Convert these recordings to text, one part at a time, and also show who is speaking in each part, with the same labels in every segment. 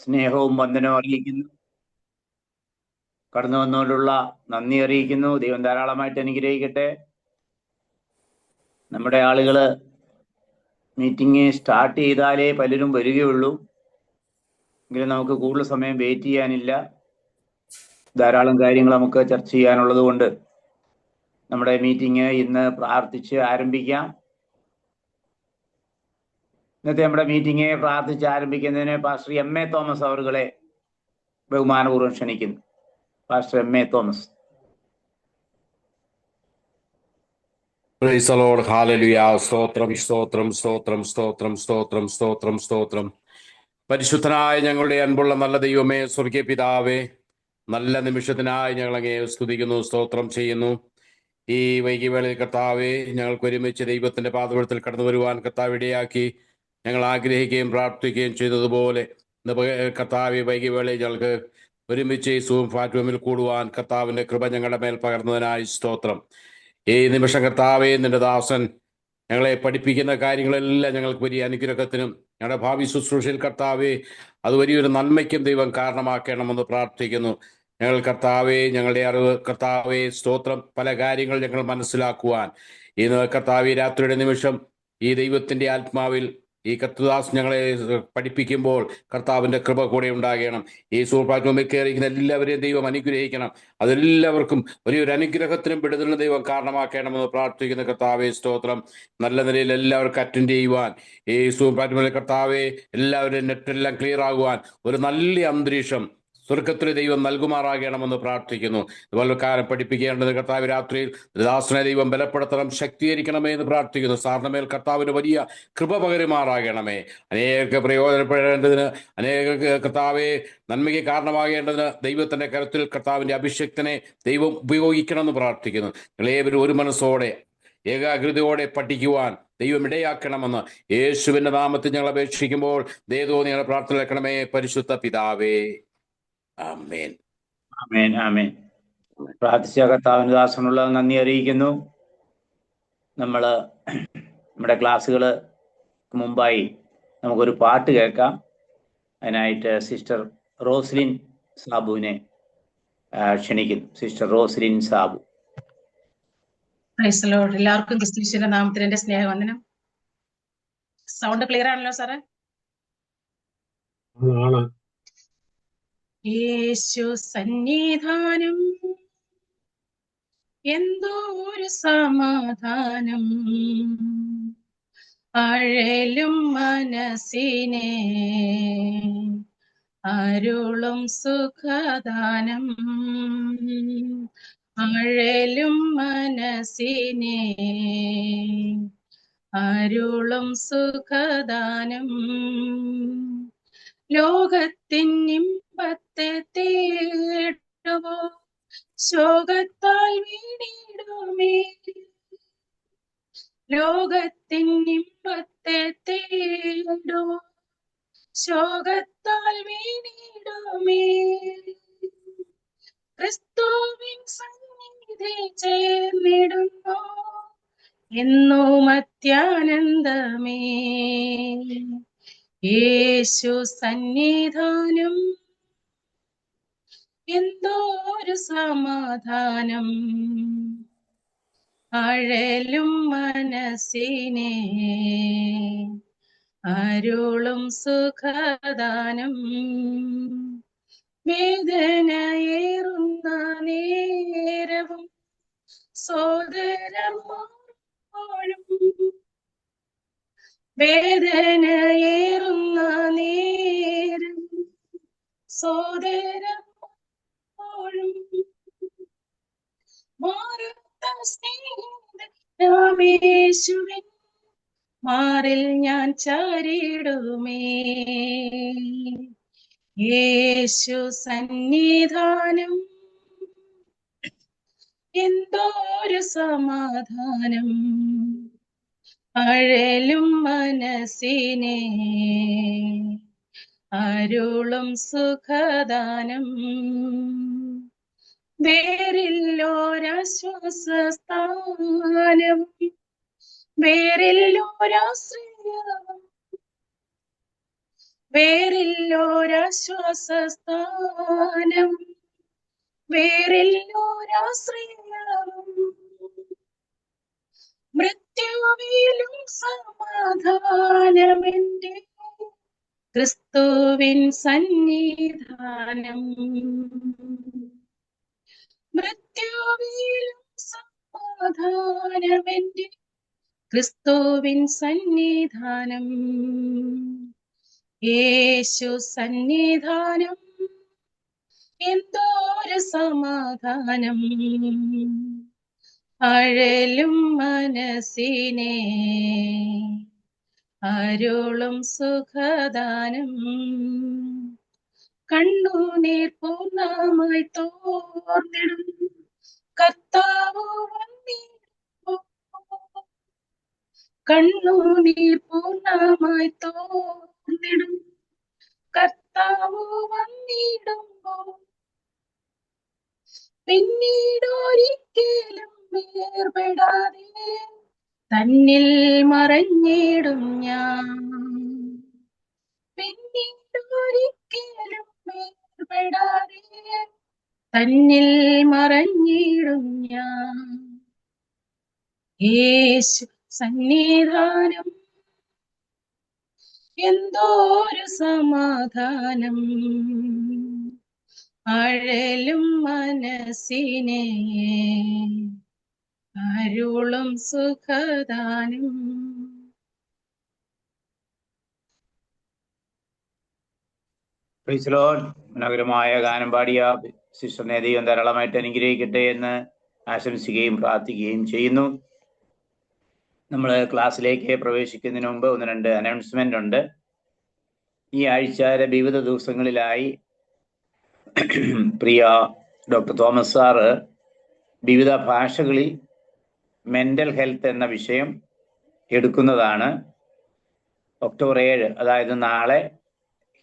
Speaker 1: സ്നേഹവും വന്ദനവും അറിയിക്കുന്നു. കടന്നു വന്നവരോടുള്ള നന്ദി അറിയിക്കുന്നു. ദൈവം ധാരാളമായിട്ട് അനുഗ്രഹിക്കട്ടെ. നമ്മുടെ ആളുകള് മീറ്റിംഗ് സ്റ്റാർട്ട് ചെയ്താലേ പലരും വരികയുള്ളൂ. എങ്കിലും നമുക്ക് കൂടുതൽ സമയം വെയിറ്റ് ചെയ്യാനില്ല. ധാരാളം കാര്യങ്ങൾ നമുക്ക് ചർച്ച ചെയ്യാനുള്ളത് കൊണ്ട് നമ്മുടെ മീറ്റിംഗ് ഇന്ന് പ്രാർത്ഥിച്ച് ആരംഭിക്കാം. ഇന്നത്തെ നമ്മുടെ മീറ്റിംഗ് പ്രാർത്ഥിച്ച് ആരംഭിക്കുന്നതിന് പാസ്റ്റർ എം.എ. തോമസ് അവറുകളെ ബഹുമാനപൂർവ്വം ക്ഷണിക്കുന്നു. Pastor MA. Thomas.
Speaker 2: Praise the Lord. Hallelujah. സ്തോത്രം സ്തോത്രം സ്തോത്രം സ്തോത്രം സ്തോത്രം സ്തോത്രം സ്തോത്രം. പരിശുദ്ധനായ ഞങ്ങളുടെ അൻപുള്ള നല്ല ദൈവമേ, സ്വർഗീയ പിതാവേ, നല്ല നിമിഷത്തിനായി ഞങ്ങൾ അങ്ങേ സ്തുതിക്കുന്നു, സ്തോത്രം ചെയ്യുന്നു. ഈ വൈകിവേളയിൽ കർത്താവെ, ഞങ്ങൾക്ക് ഒരുമിച്ച് ദൈവത്തിന്റെ പാദപീഠത്തിൽ കടന്നു വരുവാൻ കർത്താവ് ഇടയാക്കി ഞങ്ങൾ ആഗ്രഹിക്കുകയും പ്രാർത്ഥിക്കുകയും ചെയ്തതുപോലെ കർത്താവ് വൈകിവേളയിൽ ഞങ്ങൾക്ക് ഒരുമിച്ച് സൂം പ്ലാറ്റ്ഫോമിൽ കൂടുവാൻ കർത്താവിന്റെ കൃപ ഞങ്ങളുടെ മേൽ പകർന്നതിനായി സ്തോത്രം. ഈ നിമിഷം കർത്താവെ, നിന്റെ ദാസൻ ഞങ്ങളെ പഠിപ്പിക്കുന്ന കാര്യങ്ങളെല്ലാം ഞങ്ങൾക്ക് വലിയ അനുഗ്രഹത്തിനും ഞങ്ങളുടെ ഭാവി ശുശ്രൂഷയിൽ കർത്താവെ അത് വലിയൊരു നന്മയ്ക്കും ദൈവം കാരണമാക്കണമെന്ന് പ്രാർത്ഥിക്കുന്നു. ഞങ്ങൾ കർത്താവെ, ഞങ്ങളുടെ അറിവ് കർത്താവെ സ്തോത്രം, പല കാര്യങ്ങൾ ഞങ്ങൾ മനസ്സിലാക്കുവാൻ ഇന്ന് കർത്താവെ രാത്രിയുടെ നിമിഷം ഈ ദൈവത്തിന്റെ ആത്മാവിൽ ഈ കർത്തദാസ് ഞങ്ങളെ പഠിപ്പിക്കുമ്പോൾ കർത്താവിന്റെ കൃപ കൂടെ ഉണ്ടാകണം. ഈ സൂപ്രാത്മയിൽ കയറിയിരിക്കുന്ന എല്ലാവരെയും ദൈവം അനുഗ്രഹിക്കണം. അതെല്ലാവർക്കും വലിയൊരു അനുഗ്രഹത്തിനും വിടുതലിനും ദൈവം കാരണമാക്കണമെന്ന് പ്രാർത്ഥിക്കുന്ന കർത്താവെ സ്തോത്രം. നല്ല നിലയിൽ എല്ലാവർക്കും അറ്റൻഡ് ചെയ്യുവാൻ ഈ സൂപ്രാത്മയിലെ കർത്താവെ എല്ലാവരും നെറ്റെല്ലാം ക്ലിയർ ആകുവാൻ ഒരു നല്ല അന്തരീക്ഷം സ്വർഗത്തിലെ ദൈവം നൽകുമാറാകണമെന്ന് പ്രാർത്ഥിക്കുന്നു. ഇതുപോലെ കാലം പഠിപ്പിക്കേണ്ടത് കർത്താവ് രാത്രിയിൽ ദാസനെ ദൈവം ബലപ്പെടുത്തണം, ശക്തീകരിക്കണമേ എന്ന് പ്രാർത്ഥിക്കുന്നു. സാറിന് മേൽ കർത്താവിന് വലിയ കൃപ പകരുമാറാകണമേ. അനേകർക്ക് പ്രയോജനപ്പെടേണ്ടതിന്, അനേകർക്ക് കർത്താവെ നന്മയ്ക്ക് കാരണമാകേണ്ടതിന് ദൈവത്തിന്റെ കരത്തിൽ കർത്താവിന്റെ അഭിഷക്തനെ ദൈവം ഉപയോഗിക്കണമെന്ന് പ്രാർത്ഥിക്കുന്നു. നിങ്ങളേവരും ഒരു മനസ്സോടെ ഏകാഗ്രതയോടെ പഠിക്കുവാൻ ദൈവം ഇടയാക്കണമെന്ന് യേശുവിന്റെ നാമത്തിൽ ഞങ്ങൾ അപേക്ഷിക്കുമ്പോൾ ദൈവം നിങ്ങളെ പ്രാർത്ഥന വെക്കണമേ. പരിശുദ്ധ പിതാവേ, ആമേൻ.
Speaker 1: ആമേൻ ആമേൻ. പ്രാർത്ഥിച്ച കർത്താവിന് ദാസനുള്ള നന്ദി അറിയിക്കുന്നു. നമ്മുടെ ക്ലാസ്സുകൾ മുമ്പായി നമുക്കൊരു പാട്ട് കേൾക്കാം. അതിനായിട്ട് സിസ്റ്റർ റോസ്ലിൻ സാബുവിനെ ക്ഷണിക്കുന്നു. Sister Roslin Sabu.
Speaker 3: Price the Lord. എല്ലാവർക്കും ക്രിസ്തുവിന്റെ നാമത്തിൽ എന്റെ സ്നേഹവന്ദനം. സൗണ്ട് ക്ലിയർ ആണല്ലോ സാറേ? യേശു സന്നിധാനം എന്തോ ഒരു സമാധാനം, അഴലും മനസ്സിനെ അരുളും സുഖദാനം, അഴലും മനസ്സിനെ അരുളും സുഖദാനം. ലോകത്തിൻ ഇമ്പത്തെ തേടുവോ, ശോകത്താൽ വീണിടുമേ. ലോകത്തിൻ ഇമ്പത്തെ തേടുവോ, ശോകത്താൽ വീണിടുമേ. ക്രിസ്തുവിൻ സന്നിധി ചേർന്നിടുന്നു എന്നും അത്യാനന്ദമേ. യേശു സന്നിധാനം എന്തോ ഒരു സമാധാനം, അഴലും മനസ്സിനെ അരുളും സുഖദാനം. വേദനയേറുന്ന നേരവും സോദരന്മാരും, വേദനയേറുന്ന നേരം സോദരന്മാരും, മാറുത്ത സ്നേഹിതനാമേശുവിൻ മാറിൽ ഞാൻ ചാരിടുമേ. യേശു സന്നിധാനം എന്തോ ഒരു സമാധാനം, അഴലും മനസ്സിനെ അരുളും സുഖദാനം. വേറില്ലോരാശ്വാസസ്ഥാനം, വേറില്ലോരാശ്രയവും, വേറില്ലോരാശ്വാസസ്ഥാനം, വേറില്ലോരാശ്രയവും, മൃത്യുവിലും സമാധാനമെന്റെ ക്രിസ്തുവിൻ സന്നിധാനം. മൃത്യുവിലും സമാധാനമെന്റെ ക്രിസ്തുവിൻ സന്നിധാനം. യേശു സന്നിധാനം എന്തോരു സമാധാനം, അഴലും മനസ്സിനെ അരുളും സുഖദാനം. കണ്ണുനീർ പൂർണ്ണമായി തോർന്നിടും കർത്താവ് വന്നിടുമ്പോൾ, കണ്ണുനീർ പൂർണ്ണമായി തോർന്നിടും കർത്താവ് വന്നിടുമ്പോൾ, പിന്നീടൊരിക്കലും വേർപെടാതെ തന്നിൽ മറഞ്ഞിടും ഞാൻ. പിന്നീടൊരിക്കലും വേർപെടാതെ തന്നിൽ മറഞ്ഞിടും ഞാൻ. യേശു സന്നിധാനം എന്തോരു സമാധാനം, അഴലും മനസ്സിനെ അരുളും സുഖദാനം.
Speaker 1: Praise the Lord. മനോഹരമായ ഗാനം പാടിയ സിസ്റ്ററിനെ ദൈവം ധാരാളമായിട്ട് അനുഗ്രഹിക്കട്ടെ എന്ന് ആശംസിക്കുകയും പ്രാർത്ഥിക്കുകയും ചെയ്യുന്നു. നമ്മൾ ക്ലാസ്സിലേക്ക് പ്രവേശിക്കുന്നതിന് മുമ്പ് ഒന്ന് രണ്ട് അനൗൺസ്മെന്റ് ഉണ്ട്. ഈ ആഴ്ചയിലെ വിവിധ ദിവസങ്ങളിലായി പ്രിയ ഡോക്ടർ തോമസ് സാറ് വിവിധ ഭാഷകളിൽ മെന്റൽ ഹെൽത്ത് എന്ന വിഷയം എടുക്കുന്നതാണ്. ഒക്ടോബർ 7, അതായത് നാളെ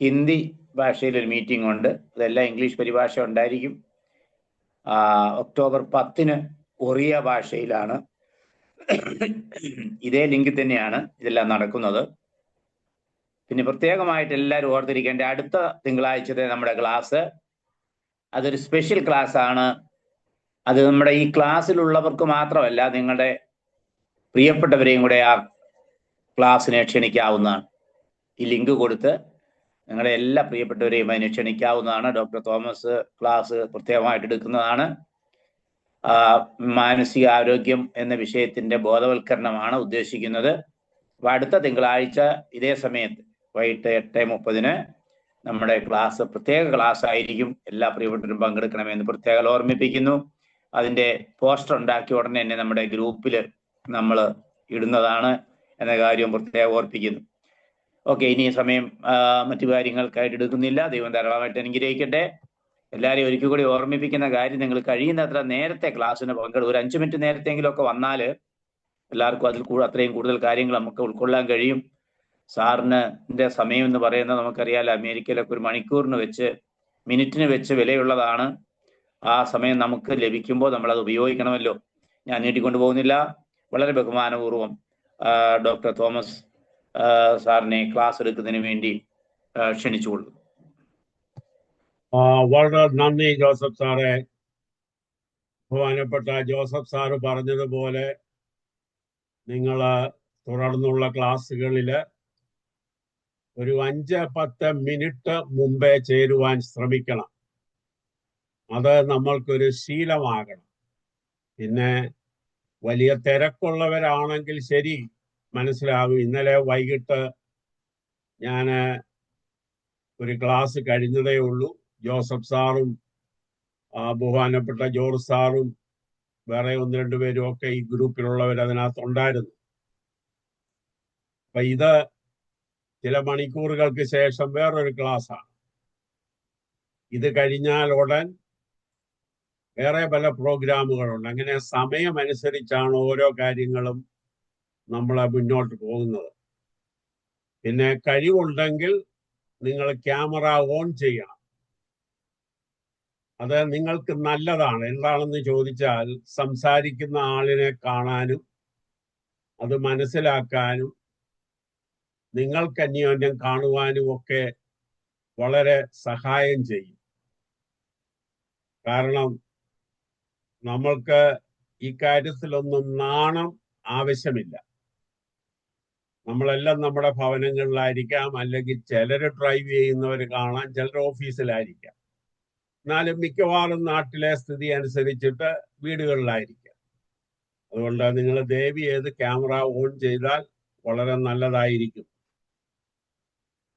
Speaker 1: ഹിന്ദി ഭാഷയിലൊരു മീറ്റിംഗ് ഉണ്ട്. അതെല്ലാം ഇംഗ്ലീഷ് പരിഭാഷ ഉണ്ടായിരിക്കും. ഒക്ടോബർ 10 ഒറിയ ഭാഷയിലാണ്. ഇതേ ലിങ്കിൽ തന്നെയാണ് ഇതെല്ലാം നടക്കുന്നത്. പിന്നെ പ്രത്യേകമായിട്ട് എല്ലാവരും ഓർത്തിരിക്കേണ്ട അടുത്ത തിങ്കളാഴ്ചത്തെ നമ്മുടെ ക്ലാസ് അതൊരു സ്പെഷ്യൽ ക്ലാസ് ആണ്. അത് നമ്മുടെ ഈ ക്ലാസ്സിലുള്ളവർക്ക് മാത്രമല്ല, നിങ്ങളുടെ പ്രിയപ്പെട്ടവരെയും കൂടെ ആ ക്ലാസ്സിനെ ക്ഷണിക്കാവുന്നതാണ്. ഈ ലിങ്ക് കൊടുത്ത് നിങ്ങളുടെ എല്ലാ പ്രിയപ്പെട്ടവരെയും അതിനെ ക്ഷണിക്കാവുന്നതാണ്. ഡോക്ടർ തോമസ് ക്ലാസ് പ്രത്യേകമായിട്ട് എടുക്കുന്നതാണ്. മാനസികാരോഗ്യം എന്ന വിഷയത്തിന്റെ ബോധവൽക്കരണമാണ് ഉദ്ദേശിക്കുന്നത്. അപ്പൊ അടുത്ത തിങ്കളാഴ്ച ഇതേ സമയത്ത് വൈകിട്ട് 8:30 നമ്മുടെ ക്ലാസ് പ്രത്യേക ക്ലാസ് ആയിരിക്കും. എല്ലാ പ്രിയപ്പെട്ടവരും പങ്കെടുക്കണമെന്ന് പ്രത്യേകം ഓർമ്മിപ്പിക്കുന്നു. അതിന്റെ പോസ്റ്റർ ഉണ്ടാക്കിയ ഉടനെ തന്നെ നമ്മുടെ ഗ്രൂപ്പിൽ നമ്മൾ ഇടുന്നതാണ് എന്ന കാര്യം പ്രത്യേകം ഓർപ്പിക്കുന്നു. ഓക്കെ, ഇനി സമയം മറ്റു കാര്യങ്ങൾക്കായിട്ട് എടുക്കുന്നില്ല. ദൈവം ധാരാളമായിട്ട് അനുഗ്രഹിക്കട്ടെ. എല്ലാവരെയും ഒരിക്കൽ കൂടി ഓർമ്മിപ്പിക്കുന്ന കാര്യം, നിങ്ങൾ കഴിയുന്നത്ര നേരത്തെ ക്ലാസ്സിന് പങ്കെടുക്കും. ഒരു 5 മിനിറ്റ് നേരത്തെങ്കിലും ഒക്കെ വന്നാൽ എല്ലാവർക്കും അതിൽ അത്രയും കൂടുതൽ കാര്യങ്ങൾ നമുക്ക് ഉൾക്കൊള്ളാൻ കഴിയും. സാറിന്റെ സമയം എന്ന് പറയുന്നത് നമുക്കറിയാലോ, അമേരിക്കയിലൊക്കെ ഒരു മണിക്കൂറിന് വെച്ച് മിനിറ്റിന് വെച്ച് വിലയുള്ളതാണ്. ആ സമയം നമുക്ക് ലഭിക്കുമ്പോൾ നമ്മൾ അത് ഉപയോഗിക്കണമല്ലോ. ഞാൻ നീട്ടിക്കൊണ്ടു പോകുന്നില്ല. വളരെ ബഹുമാനപൂർവ്വം ഡോക്ടർ തോമസ് സാറിനെ ക്ലാസ് എടുക്കുന്നതിന് വേണ്ടി ക്ഷണിച്ചുകൊള്ളു.
Speaker 4: വളരെ നന്ദി ജോസഫ് സാറെ. ബഹുമാനപ്പെട്ട ജോസഫ് സാറ് പറഞ്ഞതുപോലെ നിങ്ങൾ തുടർന്നുള്ള ക്ലാസ്സുകളിൽ ഒരു 5-10 മിനിറ്റ് മുമ്പേ ചേരുവാൻ ശ്രമിക്കണം. അത് നമ്മൾക്കൊരു ശീലമാകണം. പിന്നെ വലിയ തിരക്കുള്ളവരാണെങ്കിൽ ശരി, മനസ്സിലാകും. ഇന്നലെ വൈകിട്ട് ഞാൻ ഒരു ക്ലാസ് കഴിഞ്ഞതേ ഉള്ളൂ. ജോസഫ് സാറും ബഹുമാനപ്പെട്ട ജോർജ് സാറും വേറെ 1-2 പേരും ഒക്കെ ഈ ഗ്രൂപ്പിലുള്ളവർ അതിനകത്തുണ്ടായിരുന്നു. അപ്പൊ ഇത് ചില മണിക്കൂറുകൾക്ക് ശേഷം വേറൊരു ക്ലാസ്സാണ്. ഇത് കഴിഞ്ഞാൽ ഉടൻ വേറെ പല പ്രോഗ്രാമുകളുണ്ട്. അങ്ങനെ സമയമനുസരിച്ചാണ് ഓരോ കാര്യങ്ങളും നമ്മൾ മുന്നോട്ട് പോകുന്നത്. പിന്നെ കഴിവുണ്ടെങ്കിൽ നിങ്ങൾ ക്യാമറ ഓൺ ചെയ്യണം. അത് നിങ്ങൾക്ക് നല്ലതാണ്. എന്താണെന്ന് ചോദിച്ചാൽ, സംസാരിക്കുന്ന ആളിനെ കാണാനും അത് മനസ്സിലാക്കാനും നിങ്ങൾക്ക് അന്യോന്യം കാണുവാനും ഒക്കെ വളരെ സഹായം ചെയ്യും. കാരണം നമ്മൾക്ക് ഈ കാര്യത്തിലൊന്നും നാണം ആവശ്യമില്ല. നമ്മളെല്ലാം നമ്മുടെ ഭവനങ്ങളിലായിരിക്കാം, അല്ലെങ്കിൽ ചിലർ ഡ്രൈവ് ചെയ്യുന്നവർ കാണാം, ചിലർ ഓഫീസിലായിരിക്കാം. എന്നാലും മിക്കവാറും നാട്ടിലെ സ്ഥിതി അനുസരിച്ചിട്ട് വീടുകളിലായിരിക്കാം. അതുകൊണ്ട് നിങ്ങൾ ദയവ് ചെയ്ത് ക്യാമറ ഓൺ ചെയ്താൽ വളരെ നല്ലതായിരിക്കും.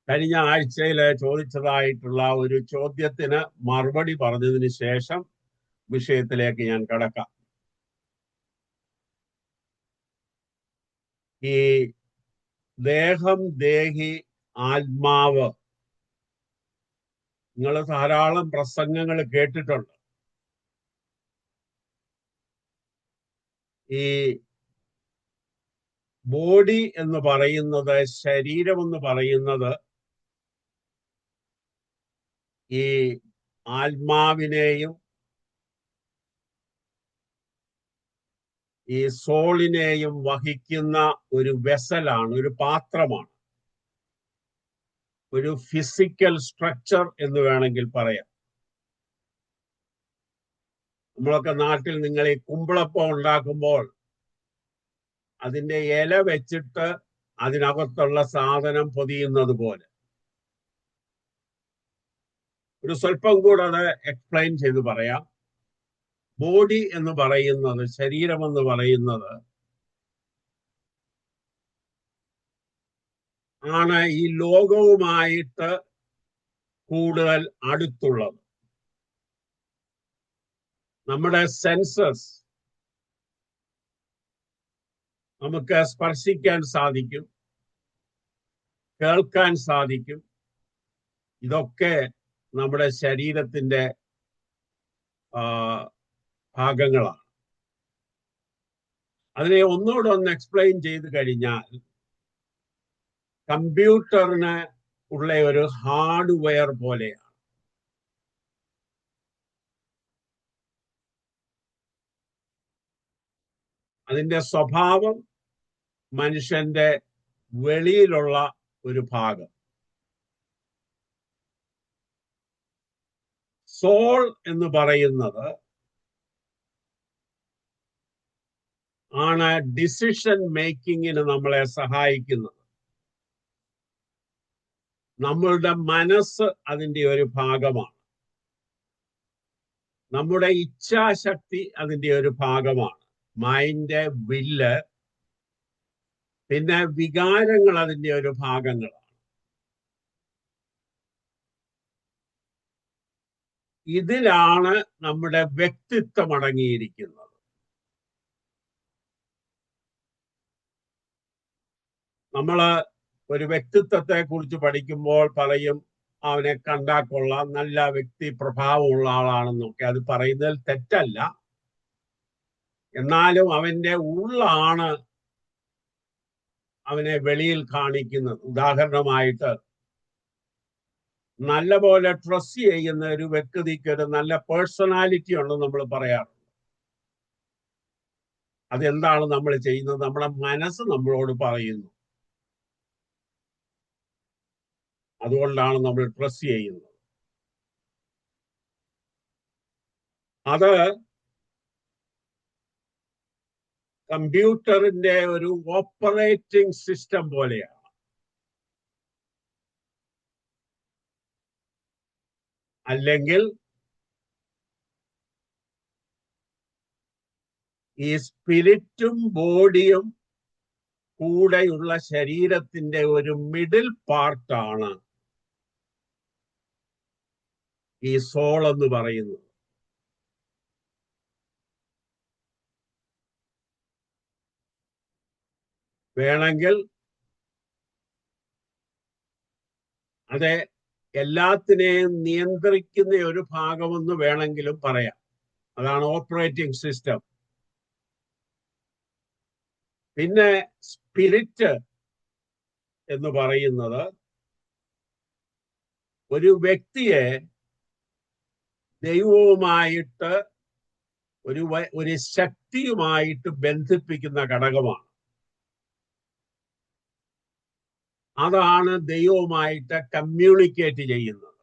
Speaker 4: കഴിഞ്ഞ ആഴ്ചയിൽ ചോദിച്ചതായിട്ടുള്ള ഒരു ചോദ്യത്തിന് മറുപടി പറഞ്ഞതിന് ശേഷം വിഷയത്തിലേക്ക് ഞാൻ കടക്കാം. ഈ ദേഹം, ദേഹി, ആത്മാവ്, നിങ്ങൾ ധാരാളം പ്രസംഗങ്ങൾ കേട്ടിട്ടുണ്ട്. ഈ ബോഡി എന്ന് പറയുന്നത്, ശരീരം എന്ന് പറയുന്നത് ഈ ആത്മാവിനെയും ഈ സോളിനെയും വഹിക്കുന്ന ഒരു വെസലാണ്, ഒരു പാത്രമാണ്, ഒരു ഫിസിക്കൽ സ്ട്രക്ചർ എന്ന് വേണമെങ്കിൽ പറയാം. നമ്മളൊക്കെ നാട്ടിൽ നിങ്ങൾ ഈ കുമ്പിളപ്പം ഉണ്ടാക്കുമ്പോൾ അതിന്റെ ഇല വെച്ചിട്ട് അതിനകത്തുള്ള സാധനം പൊതിയുന്നത് പോലെ. ഒരു സ്വല്പം കൂടെ അത് എക്സ്പ്ലെയിൻ ചെയ്ത് പറയാം. ബോഡി എന്ന് പറയുന്നത്, ശരീരം എന്ന് പറയുന്നത് ആണ് ഈ ലോകവുമായിട്ട് കൂടുതൽ അടുത്തുള്ളത്. നമ്മുടെ സെൻസസ്, നമുക്ക് സ്പർശിക്കാൻ സാധിക്കും, കേൾക്കാൻ സാധിക്കും. ഇതൊക്കെ നമ്മുടെ ശരീരത്തിന്റെ ഭാഗങ്ങളാണ്. അതിനെ ഒന്നുകൂടെ ഒന്ന് എക്സ്പ്ലെയിൻ ചെയ്ത് കഴിഞ്ഞാൽ, കമ്പ്യൂട്ടറിന് ഉള്ള ഒരു ഹാർഡ്വെയർ പോലെയാണ്. അതിന്റെ സ്വഭാവം മനുഷ്യന്റെ വെളിയിലുള്ള ഒരു ഭാഗം. സോൾ എന്ന് പറയുന്നത് ആണ് ഡിസിഷൻ മേക്കിങ്ങിന് നമ്മളെ സഹായിക്കുന്നത്. നമ്മളുടെ മനസ്സ് അതിന്റെ ഒരു ഭാഗമാണ്. നമ്മുടെ ഇച്ഛാശക്തി അതിന്റെ ഒരു ഭാഗമാണ്. മൈൻഡ്, വില്ല്, പിന്നെ വികാരങ്ങൾ അതിന്റെ ഒരു ഭാഗങ്ങളാണ്. ഇതിലാണ് നമ്മുടെ വ്യക്തിത്വം അടങ്ങിയിരിക്കുന്നത്. നമ്മള് ഒരു വ്യക്തിത്വത്തെ കുറിച്ച് പഠിക്കുമ്പോൾ പറയും അവനെ കണ്ടാൽ കൊള്ളാം, നല്ല വ്യക്തി പ്രഭാവമുള്ള ആളാണെന്നൊക്കെ. അത് പറയുന്നതിൽ തെറ്റല്ല. എന്നാലും അവന്റെ ഉള്ളാണ് അവനെ വെളിയിൽ കാണിക്കുന്നത്. ഉദാഹരണമായിട്ട്, നല്ലപോലെ ട്രസ്റ്റ് ചെയ്യുന്ന ഒരു വ്യക്തിക്ക് ഒരു നല്ല പേഴ്സണാലിറ്റി ഉണ്ടെന്ന് നമ്മൾ പറയാറുണ്ട്. അതെന്താണ് നമ്മൾ ചെയ്യുന്നത്? നമ്മുടെ മനസ്സ് നമ്മളോട് പറയുന്നു. അതുകൊണ്ടാണ് നമ്മൾ ട്രസ്റ്റ് ചെയ്യുന്നത്. അത് കമ്പ്യൂട്ടറിന്റെ ഒരു ഓപ്പറേറ്റിംഗ് സിസ്റ്റം പോലെയാണ്. അല്ലെങ്കിൽ ഈ സ്പിരിറ്റും ബോഡിയും കൂടെയുള്ള ശരീരത്തിന്റെ ഒരു മിഡിൽ പാർട്ടാണ് ഈ സോൾ എന്ന് പറയുന്നത്. വേണമെങ്കിൽ അതെ, എല്ലാത്തിനെയും നിയന്ത്രിക്കുന്ന ഒരു ഭാഗമെന്ന് വേണമെങ്കിലും പറയാം. അതാണ് ഓപ്പറേറ്റിംഗ് സിസ്റ്റം. പിന്നെ സ്പിരിറ്റ് എന്ന് പറയുന്നത് ഒരു വ്യക്തിയെ ദൈവവുമായിട്ട് ഒരു ശക്തിയുമായിട്ട് ബന്ധിപ്പിക്കുന്ന ഘടകമാണ്. അതാണ് ദൈവവുമായിട്ട് കമ്മ്യൂണിക്കേറ്റ് ചെയ്യുന്നത്.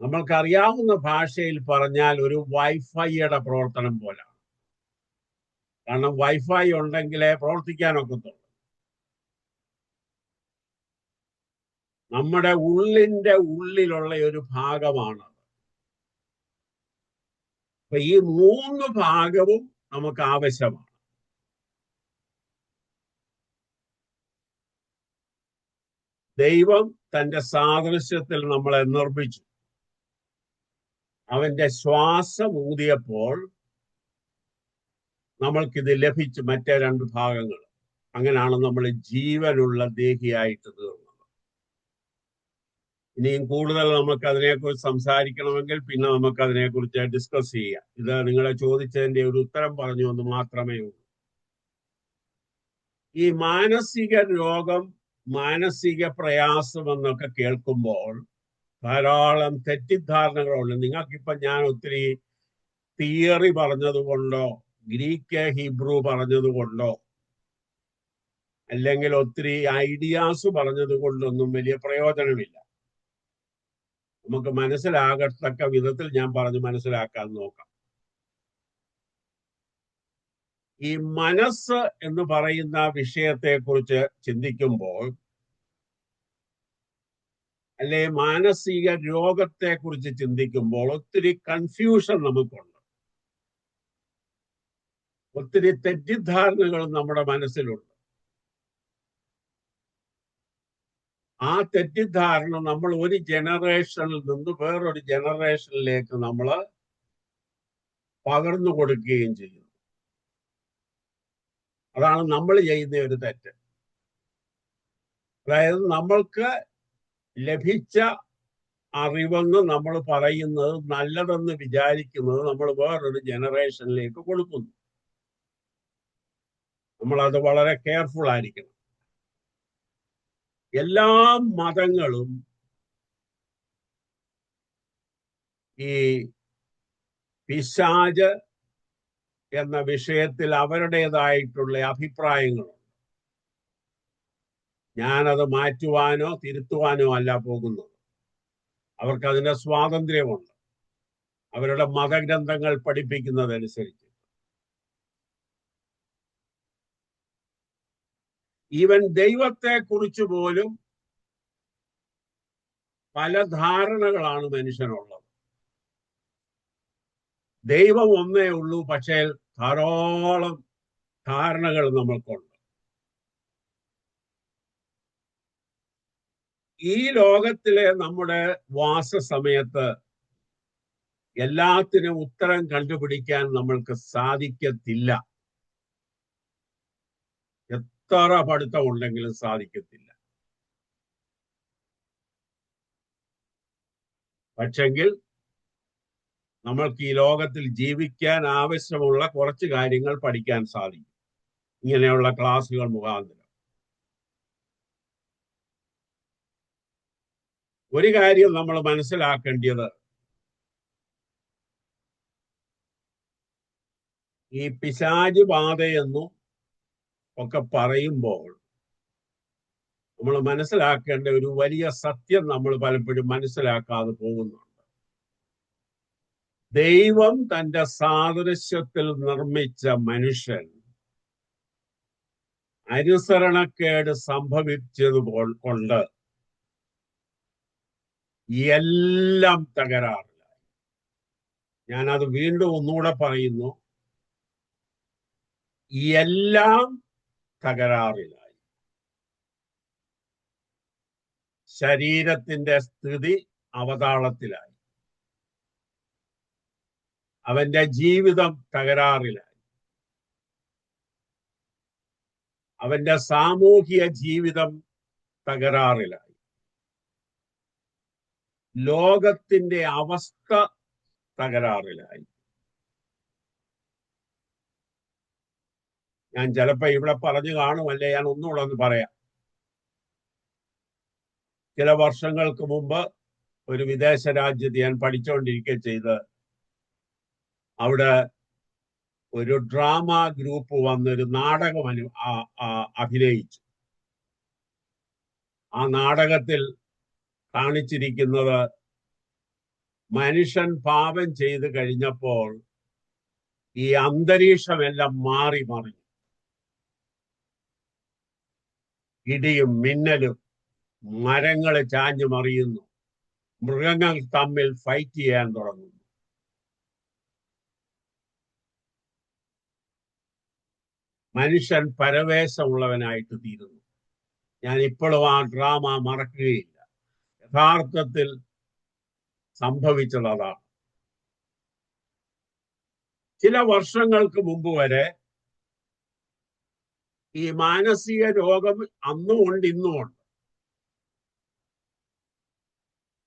Speaker 4: നമ്മൾക്കറിയാവുന്ന ഭാഷയിൽ പറഞ്ഞാൽ ഒരു വൈഫൈയുടെ പ്രവർത്തനം പോലാണ്. കാരണം വൈഫൈ ഉണ്ടെങ്കിലേ പ്രവർത്തിക്കാനൊക്കത്തുള്ളൂ. നമ്മുടെ ഉള്ളിന്റെ ഉള്ളിലുള്ള ഒരു ഭാഗമാണ്. അപ്പൊ ഈ 3 ഭാഗവും നമുക്ക് ആവശ്യമാണ്. ദൈവം തന്റെ സാദൃശ്യത്തിൽ നമ്മളെ നിർമ്മിച്ചു. അവന്റെ ശ്വാസം ഊതിയപ്പോൾ നമ്മൾക്കിത് ലഭിച്ചു, മറ്റേ 2 ഭാഗങ്ങൾ. അങ്ങനെയാണ് നമ്മൾ ജീവനുള്ള ദേഹിയായിട്ട് തീർന്നത്. ഇനിയും കൂടുതൽ നമുക്ക് അതിനെക്കുറിച്ച് സംസാരിക്കണമെങ്കിൽ പിന്നെ നമുക്ക് അതിനെക്കുറിച്ച് ഡിസ്കസ് ചെയ്യാം. ഇത് നിങ്ങളെ ചോദിച്ചതിന്റെ ഒരു ഉത്തരം പറഞ്ഞു എന്ന് മാത്രമേ ഉള്ളൂ. ഈ മാനസിക രോഗം, മാനസിക പ്രയാസം എന്നൊക്കെ കേൾക്കുമ്പോൾ ധാരാളം തെറ്റിദ്ധാരണകളുണ്ട്. നിങ്ങൾക്കിപ്പൊ ഞാൻ ഒത്തിരി തിയറി പറഞ്ഞതുകൊണ്ടോ ഗ്രീക്ക് ഹീബ്രു പറഞ്ഞതുകൊണ്ടോ അല്ലെങ്കിൽ ഒത്തിരി ഐഡിയാസ് പറഞ്ഞത് കൊണ്ടൊന്നും വലിയ പ്രയോജനമില്ല. നമുക്ക് മനസ്സിലാകത്തക്ക വിധത്തിൽ ഞാൻ പറഞ്ഞ് മനസ്സിലാക്കാൻ നോക്കാം. ഈ മനസ്സ് എന്ന് പറയുന്ന വിഷയത്തെക്കുറിച്ച് ചിന്തിക്കുമ്പോൾ, അല്ലെ മാനസിക രോഗത്തെക്കുറിച്ച് ചിന്തിക്കുമ്പോൾ ഒത്തിരി കൺഫ്യൂഷൻ നമുക്കുണ്ട്. ഒത്തിരി തെറ്റിദ്ധാരണകൾ നമ്മുടെ മനസ്സിലുണ്ട്. ആ തെറ്റിദ്ധാരണ നമ്മൾ ഒരു ജനറേഷനിൽ നിന്ന് വേറൊരു ജനറേഷനിലേക്ക് നമ്മൾ പകർന്നു കൊടുക്കുകയും ചെയ്യുന്നു. അതാണ് നമ്മൾ ചെയ്യുന്ന ഒരു തെറ്റ്. അതായത് നമ്മൾക്ക് ലഭിച്ച അറിവെന്ന് നമ്മൾ പറയുന്നത്, നല്ലതെന്ന് വിചാരിക്കുന്നത് നമ്മൾ വേറൊരു ജനറേഷനിലേക്ക് കൊടുക്കുന്നു. നമ്മളത് വളരെ കെയർഫുൾ ആയിരിക്കണം. എല്ലാ മതങ്ങളും ഈ പിശാച് എന്ന വിഷയത്തിൽ അവരുടേതായിട്ടുള്ള അഭിപ്രായങ്ങളുണ്ട്. ഞാനത് മാറ്റുവാനോ തിരുത്തുവാനോ അല്ല പോകുന്നത്. അവർക്ക് അതിന്റെ സ്വാതന്ത്ര്യമുണ്ട്, അവരുടെ മതഗ്രന്ഥങ്ങൾ പഠിപ്പിക്കുന്നതനുസരിച്ച്. ഈവൻ ദൈവത്തെ കുറിച്ച് പോലും പല ധാരണകളാണ് മനുഷ്യനുള്ളത്. ദൈവം ഒന്നേ ഉള്ളൂ, പക്ഷേ ധാരാളം ധാരണകൾ നമ്മൾക്കുണ്ട്. ഈ ലോകത്തിലെ നമ്മുടെ വാസസമയത്ത് എല്ലാത്തിനും ഉത്തരം കണ്ടുപിടിക്കാൻ നമ്മൾക്ക് സാധിക്കത്തില്ല. എത്ര പഠിത്തം ഉണ്ടെങ്കിലും സാധിക്കത്തില്ല. പക്ഷെങ്കിൽ നമ്മൾക്ക് ഈ ലോകത്തിൽ ജീവിക്കാൻ ആവശ്യമുള്ള കുറച്ച് കാര്യങ്ങൾ പഠിക്കാൻ സാധിക്കും ഇങ്ങനെയുള്ള ക്ലാസ്സുകൾ മുഖാന്തരം. ഒരു കാര്യം നമ്മൾ മനസ്സിലാക്കേണ്ടത്, ഈ പിശാച് ബാധയെന്നും ഒക്കെ പറയുമ്പോൾ നമ്മൾ മനസ്സിലാക്കേണ്ട ഒരു വലിയ സത്യം നമ്മൾ പലപ്പോഴും മനസ്സിലാക്കാതെ പോകുന്നുണ്ട്. ദൈവം തന്റെ സാദൃശ്യത്തിൽ നിർമ്മിച്ച മനുഷ്യൻ അനുസരണക്കേട് സംഭവിച്ചത് കൊണ്ട് എല്ലാം തകരാറിലായി. ഞാനത് വീണ്ടും ഒന്നുകൂടെ പറയുന്നു, എല്ലാം തകരാറിലായി. ശരീരത്തിന്റെ സ്ഥിതി അവതാളത്തിലായി. അവന്റെ ജീവിതം തകരാറിലായി. അവന്റെ സാമൂഹിക ജീവിതം തകരാറിലായി. ലോകത്തിന്റെ അവസ്ഥ തകരാറിലായി. ഞാൻ ചിലപ്പോ ഇവിടെ പറഞ്ഞു കാണുമല്ലേ, ഞാൻ ഒന്നുകൂടെ ഒന്ന് പറയാം. ചില വർഷങ്ങൾക്ക് മുമ്പ് ഒരു വിദേശ രാജ്യത്ത് ഞാൻ പഠിച്ചുകൊണ്ടിരിക്കുക ചെയ്ത്, അവിടെ ഒരു ഡ്രാമ ഗ്രൂപ്പ് വന്നൊരു നാടകം അഭിനയിച്ചു. ആ നാടകത്തിൽ കാണിച്ചിരിക്കുന്നത് മനുഷ്യൻ പാപം ചെയ്ത് കഴിഞ്ഞപ്പോൾ ഈ അന്തരീക്ഷമെല്ലാം മാറി മറിഞ്ഞു. ഇടിയും മിന്നലും, മരങ്ങൾ ചാഞ്ഞു മറിയുന്നു, മൃഗങ്ങൾ തമ്മിൽ ഫൈറ്റ് ചെയ്യാൻ തുടങ്ങുന്നു. മനുഷ്യൻ പരവേശമുള്ളവനായിട്ട് തീരുന്നു. ഞാൻ ഇപ്പോഴും ആ ഡ്രാമ മറക്കുകയില്ല. യഥാർത്ഥത്തിൽ സംഭവിച്ചത് അതാണ്. ചില വർഷങ്ങൾക്ക് മുമ്പ് വരെ ഈ മാനസിക രോഗം അന്നും ഉണ്ട്, ഇന്നും ഉണ്ട്.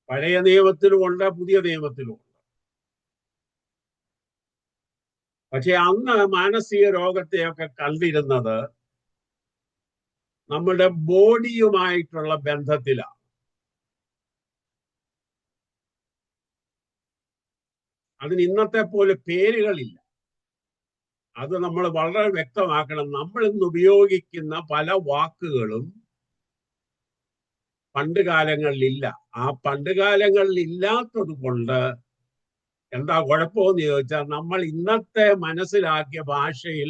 Speaker 4: പഴയ നിയമത്തിലുമുണ്ട്, പുതിയ നിയമത്തിലുമുണ്ട്. പക്ഷെ അന്ന് മാനസിക രോഗത്തെയൊക്കെ കണ്ടിരുന്നത് നമ്മുടെ ബോഡിയുമായിട്ടുള്ള ബന്ധത്തിലാണ്. അതിന് ഇന്നത്തെ പോലെ പേരുകളില്ല. അത് നമ്മൾ വളരെ വ്യക്തമാക്കണം. നമ്മൾ ഇന്ന് ഉപയോഗിക്കുന്ന പല വാക്കുകളും പണ്ട് കാലങ്ങളിലില്ല. ആ പണ്ട് കാലങ്ങളിൽ ഇല്ലാത്തത് കൊണ്ട് എന്താ കുഴപ്പമെന്ന് ചോദിച്ചാൽ, നമ്മൾ ഇന്നത്തെ മനസ്സിലാക്കിയ ഭാഷയിൽ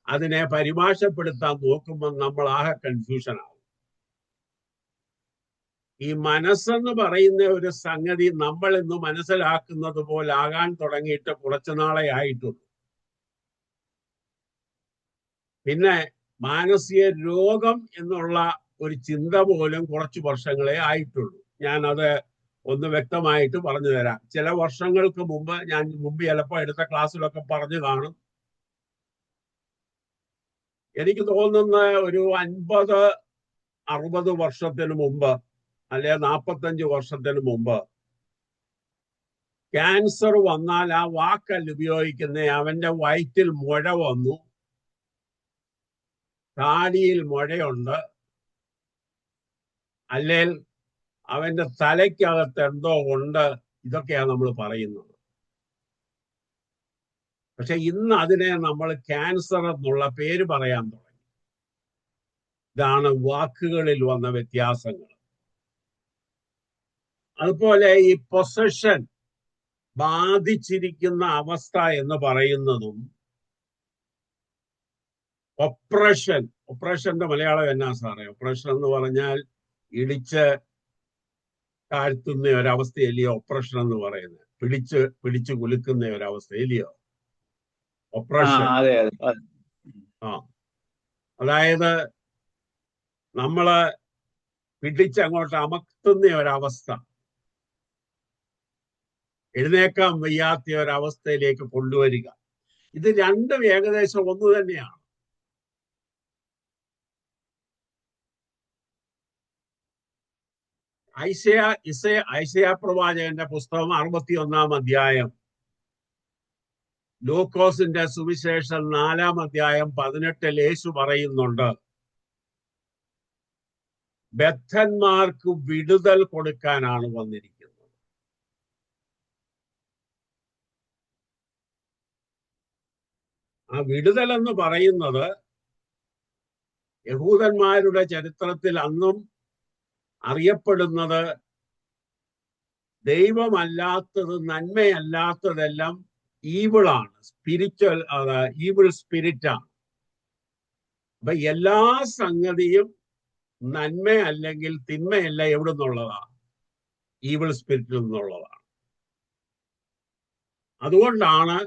Speaker 4: അതിനെ പരിഭാഷപ്പെടുത്താൻ നോക്കുമ്പോൾ നമ്മൾ ആകെ കൺഫ്യൂഷൻ ആവും. ഈ മനസ്സെന്ന് പറയുന്ന ഒരു സംഗതി നമ്മൾ ഇന്ന് മനസ്സിലാക്കുന്നത് പോലെ ആകാൻ തുടങ്ങിയിട്ട് കുറച്ചു നാളെ ആയിട്ടുള്ളൂ. പിന്നെ മാനസിക രോഗം എന്നുള്ള ഒരു ചിന്ത പോലും കുറച്ച് വർഷങ്ങളെ ആയിട്ടുള്ളൂ. ഞാനത് ഒന്ന് വ്യക്തമായിട്ട് പറഞ്ഞു തരാം. ചില വർഷങ്ങൾക്ക് മുമ്പ്, ഞാൻ മുമ്പ് ചിലപ്പോൾ എടുത്ത ക്ലാസ്സിലൊക്കെ പറഞ്ഞു കാണും, എനിക്ക് തോന്നുന്ന ഒരു 50-60 വർഷത്തിന് മുമ്പ്, അല്ലെ 45 വർഷത്തിന് മുമ്പ്, ക്യാൻസർ വന്നാൽ ആ വാക്കല്ല ഉപയോഗിക്കുന്ന, അവന്റെ വയറ്റിൽ മുഴ വന്നു, താടിയിൽ മുഴയുണ്ട്, അല്ലെങ്കിൽ അവന്റെ തലയ്ക്കകത്ത് എന്തോ ഉണ്ട്, ഇതൊക്കെയാണ് നമ്മൾ പറയുന്നത്. പക്ഷെ ഇന്ന് അതിനെ നമ്മൾ ക്യാൻസർ എന്നുള്ള പേര് പറയാൻ തുടങ്ങി. ഇതാണ് വാക്കുകളിൽ വന്ന വ്യത്യാസങ്ങൾ. അതുപോലെ ഈ പൊസഷൻ, ബാധിച്ചിരിക്കുന്ന അവസ്ഥ എന്ന് പറയുന്നതും, ഒപ്രഷന്റെ മലയാളം എന്നാ സാറേ? ഒപ്രഷൻ എന്ന് പറഞ്ഞാൽ ഇടിച്ച് താഴ്ത്തുന്ന ഒരവസ്ഥയല്ലയോ ഒപ്രഷൻ എന്ന് പറയുന്നത്? പിടിച്ചു കുലുക്കുന്ന ഒരവസ്ഥ ഇല്ലയോ ഒപ്രഷൻ? അതായത് നമ്മള് പിടിച്ചങ്ങോട്ട് അമർത്തുന്ന ഒരവസ്ഥ, എഴുന്നേക്കാൻ വയ്യാത്ത ഒരവസ്ഥയിലേക്ക് കൊണ്ടുവരിക. ഇത് രണ്ടും ഏകദേശം ഒന്ന് തന്നെയാണ്. ഐസയ പ്രവാചകന്റെ പുസ്തകം 61-ാം അധ്യായം, ലൂക്കോസിന്റെ സുവിശേഷം 4-ാം അധ്യായം 18 യേശു പറയുന്നുണ്ട്, ബദ്ധന്മാർക്ക് വിടുതൽ കൊടുക്കാനാണ് വന്നിരിക്കുന്നത്. ആ വിടുതൽ എന്ന് പറയുന്നത് യഹൂദന്മാരുടെ ചരിത്രത്തിൽ അന്നും അറിയപ്പെടുന്നത് ദൈവമല്ലാത്തത്, നന്മയല്ലാത്തതെല്ലാം ഈവിളാണ്, സ്പിരിച്വൽ, ഈവിൾ സ്പിരിറ്റാണ്. അപ്പൊ എല്ലാ സംഗതിയും നന്മ അല്ലെങ്കിൽ തിന്മയല്ല, എവിടെ നിന്നുള്ളതാണ്? ഈവിൾ സ്പിരിറ്റിൽ നിന്നുള്ളതാണ്. അതുകൊണ്ടാണ്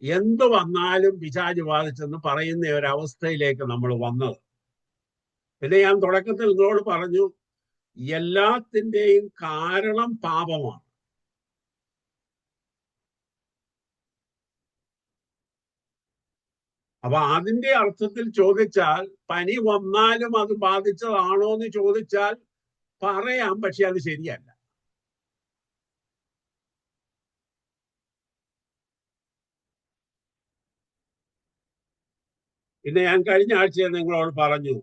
Speaker 4: എന്ത് വന്നാലും പിശാച് ബാധിച്ചെന്ന് പറയുന്ന ഒരവസ്ഥയിലേക്ക് നമ്മൾ വന്നത്. പിന്നെ ഞാൻ തുടക്കത്തിൽ നിങ്ങളോട് പറഞ്ഞു, എല്ലാത്തിൻ്റെയും കാരണം പാപമാണ്. അപ്പൊ അതിന്റെ അർത്ഥത്തിൽ ചോദിച്ചാൽ, പനി വന്നാലും അത് ബാധിച്ചതാണോ എന്ന് ചോദിച്ചാൽ പറയാം, പക്ഷെ അത് ശരിയല്ല. പിന്നെ ഞാൻ കഴിഞ്ഞ ആഴ്ച നിങ്ങളോട് പറഞ്ഞു,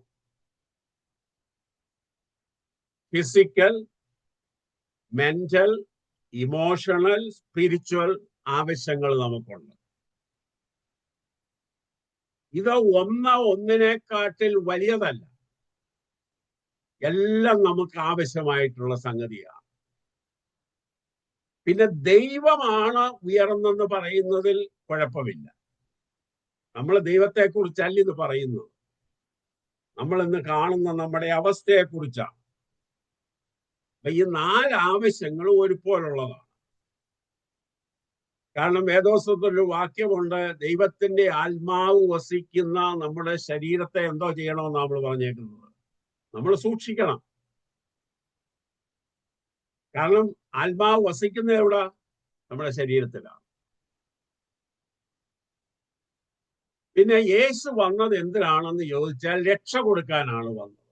Speaker 4: ഫിസിക്കൽ, മെന്റൽ, ഇമോഷണൽ, സ്പിരിച്വൽ ആവശ്യങ്ങൾ നമുക്കുണ്ട്. ഇത് ഒന്നിനെക്കാട്ടിൽ വലിയതല്ല, എല്ലാം നമുക്ക് ആവശ്യമായിട്ടുള്ള സംഗതിയാണ്. പിന്നെ ദൈവമാണ് ഉയർന്നെന്ന് പറയുന്നതിൽ കുഴപ്പമില്ല. നമ്മൾ ദൈവത്തെക്കുറിച്ചല്ല ഇത് പറയുന്നത്, നമ്മൾ ഇന്ന് കാണുന്ന നമ്മുടെ അവസ്ഥയെക്കുറിച്ചാണ്. അപ്പൊ ഈ 4 ആവശ്യങ്ങളും ഒരുപോലുള്ളതാണ്. കാരണം വേദോസ്തവത്തിലൊരു വാക്യമുണ്ട്, ദൈവത്തിന്റെ ആത്മാവ് വസിക്കുന്ന നമ്മുടെ ശരീരത്തെ എന്തോ ചെയ്യണമെന്ന് നമ്മൾ പറഞ്ഞേക്കുന്നത്, നമ്മൾ സൂക്ഷിക്കണം. കാരണം ആത്മാവ് വസിക്കുന്നത് എവിടെ? നമ്മുടെ ശരീരത്തിലാണ്. പിന്നെ യേശു വന്നത് എന്തിനാണെന്ന് ചോദിച്ചാൽ രക്ഷ കൊടുക്കാനാണ് വന്നത്.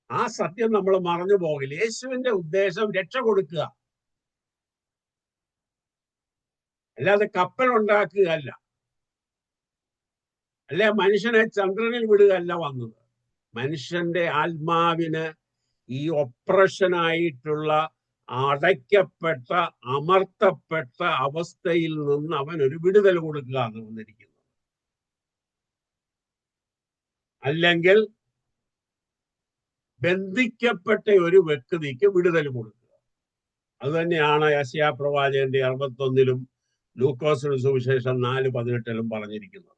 Speaker 4: ആ സത്യം നമ്മൾ മറന്നു പോകില്ല. യേശുവിന്റെ ഉദ്ദേശം രക്ഷ കൊടുക്കുക, അല്ലാതെ കപ്പൽ ഉണ്ടാക്കുകയല്ല, അല്ലെ മനുഷ്യനെ ചന്ദ്രനിൽ വിടുകയല്ല വന്നത്. മനുഷ്യന്റെ ആത്മാവിന് ഈ ഒപ്രഷനായിട്ടുള്ള അടയ്ക്കപ്പെട്ട അമർത്തപ്പെട്ട അവസ്ഥയിൽ നിന്ന് അവൻ ഒരു വിടുതൽ കൊടുക്കുക എന്ന് വന്നിരിക്കുന്നത്. അല്ലെങ്കിൽ ബന്ധിക്കപ്പെട്ട ഒരു വ്യക്തിക്ക് വിടുതൽ കൊടുക്കുക. അത് തന്നെയാണ് യെശയ്യാ പ്രവാചകന്റെ 61-ലും ലൂക്കോസിന്റെ സുവിശേഷം 4:18 പറഞ്ഞിരിക്കുന്നത്.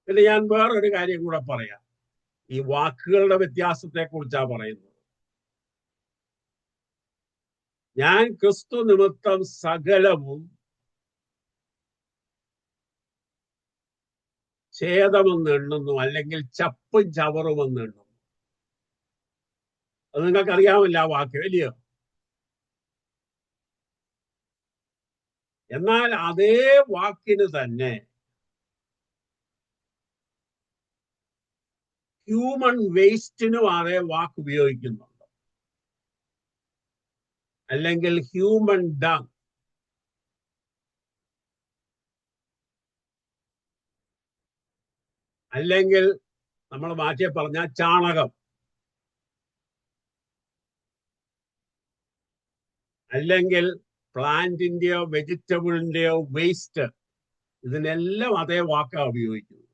Speaker 4: പിന്നെ ഞാൻ വേറൊരു കാര്യം കൂടെ പറയാം. ഈ വാക്കുകളുടെ വ്യത്യാസത്തെ കുറിച്ചാണ് പറയുന്നത്. ഞാൻ ക്രിസ്തു നിമിത്തം സകലവും ഛേദമെന്ന് എണ്ണുന്നു, അല്ലെങ്കിൽ ചപ്പും ചവറുമെന്ന് എണ്ണുന്നു. അത് നിങ്ങൾക്ക് അറിയാമല്ല ആ വാക്യം, അല്ലയോ? എന്നാൽ അതേ വാക്കിന് തന്നെ ഹ്യൂമൻ വേസ്റ്റിനും അതേ വാക്ക് ഉപയോഗിക്കുന്നുണ്ട്. അല്ലെങ്കിൽ ഹ്യൂമൻ ഡങ്, അല്ലെങ്കിൽ നമ്മൾ മാറ്റി പറഞ്ഞ ചാണകം, അല്ലെങ്കിൽ പ്ലാന്റിന്റെയോ വെജിറ്റബിളിന്റെയോ വേസ്റ്റ്, ഇതിനെല്ലാം അതേ വാക്കാണ് ഉപയോഗിക്കുന്നത്.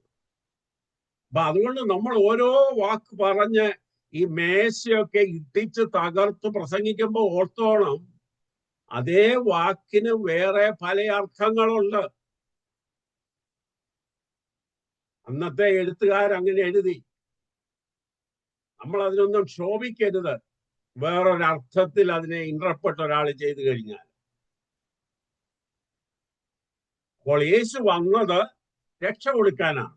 Speaker 4: അപ്പൊ അതുകൊണ്ട് നമ്മൾ ഓരോ വാക്ക് പറഞ്ഞ് ഈ മേശയൊക്കെ ഇടിച്ച് തകർത്ത് പ്രസംഗിക്കുമ്പോൾ ഓർത്തോണം, അതേ വാക്കിന് വേറെ പല അർത്ഥങ്ങളുണ്ട്. അന്നത്തെ എഴുത്തുകാരങ്ങനെ എഴുതി. നമ്മൾ അതിനൊന്നും ക്ഷോഭിക്കരുത് വേറൊരർത്ഥത്തിൽ അതിനെ ഇന്റർപ്രറ്റ് ഒരാൾ ചെയ്തു കഴിഞ്ഞാൽ. അപ്പോൾ യേശു വന്നത് രക്ഷ കൊടുക്കാനാണ്.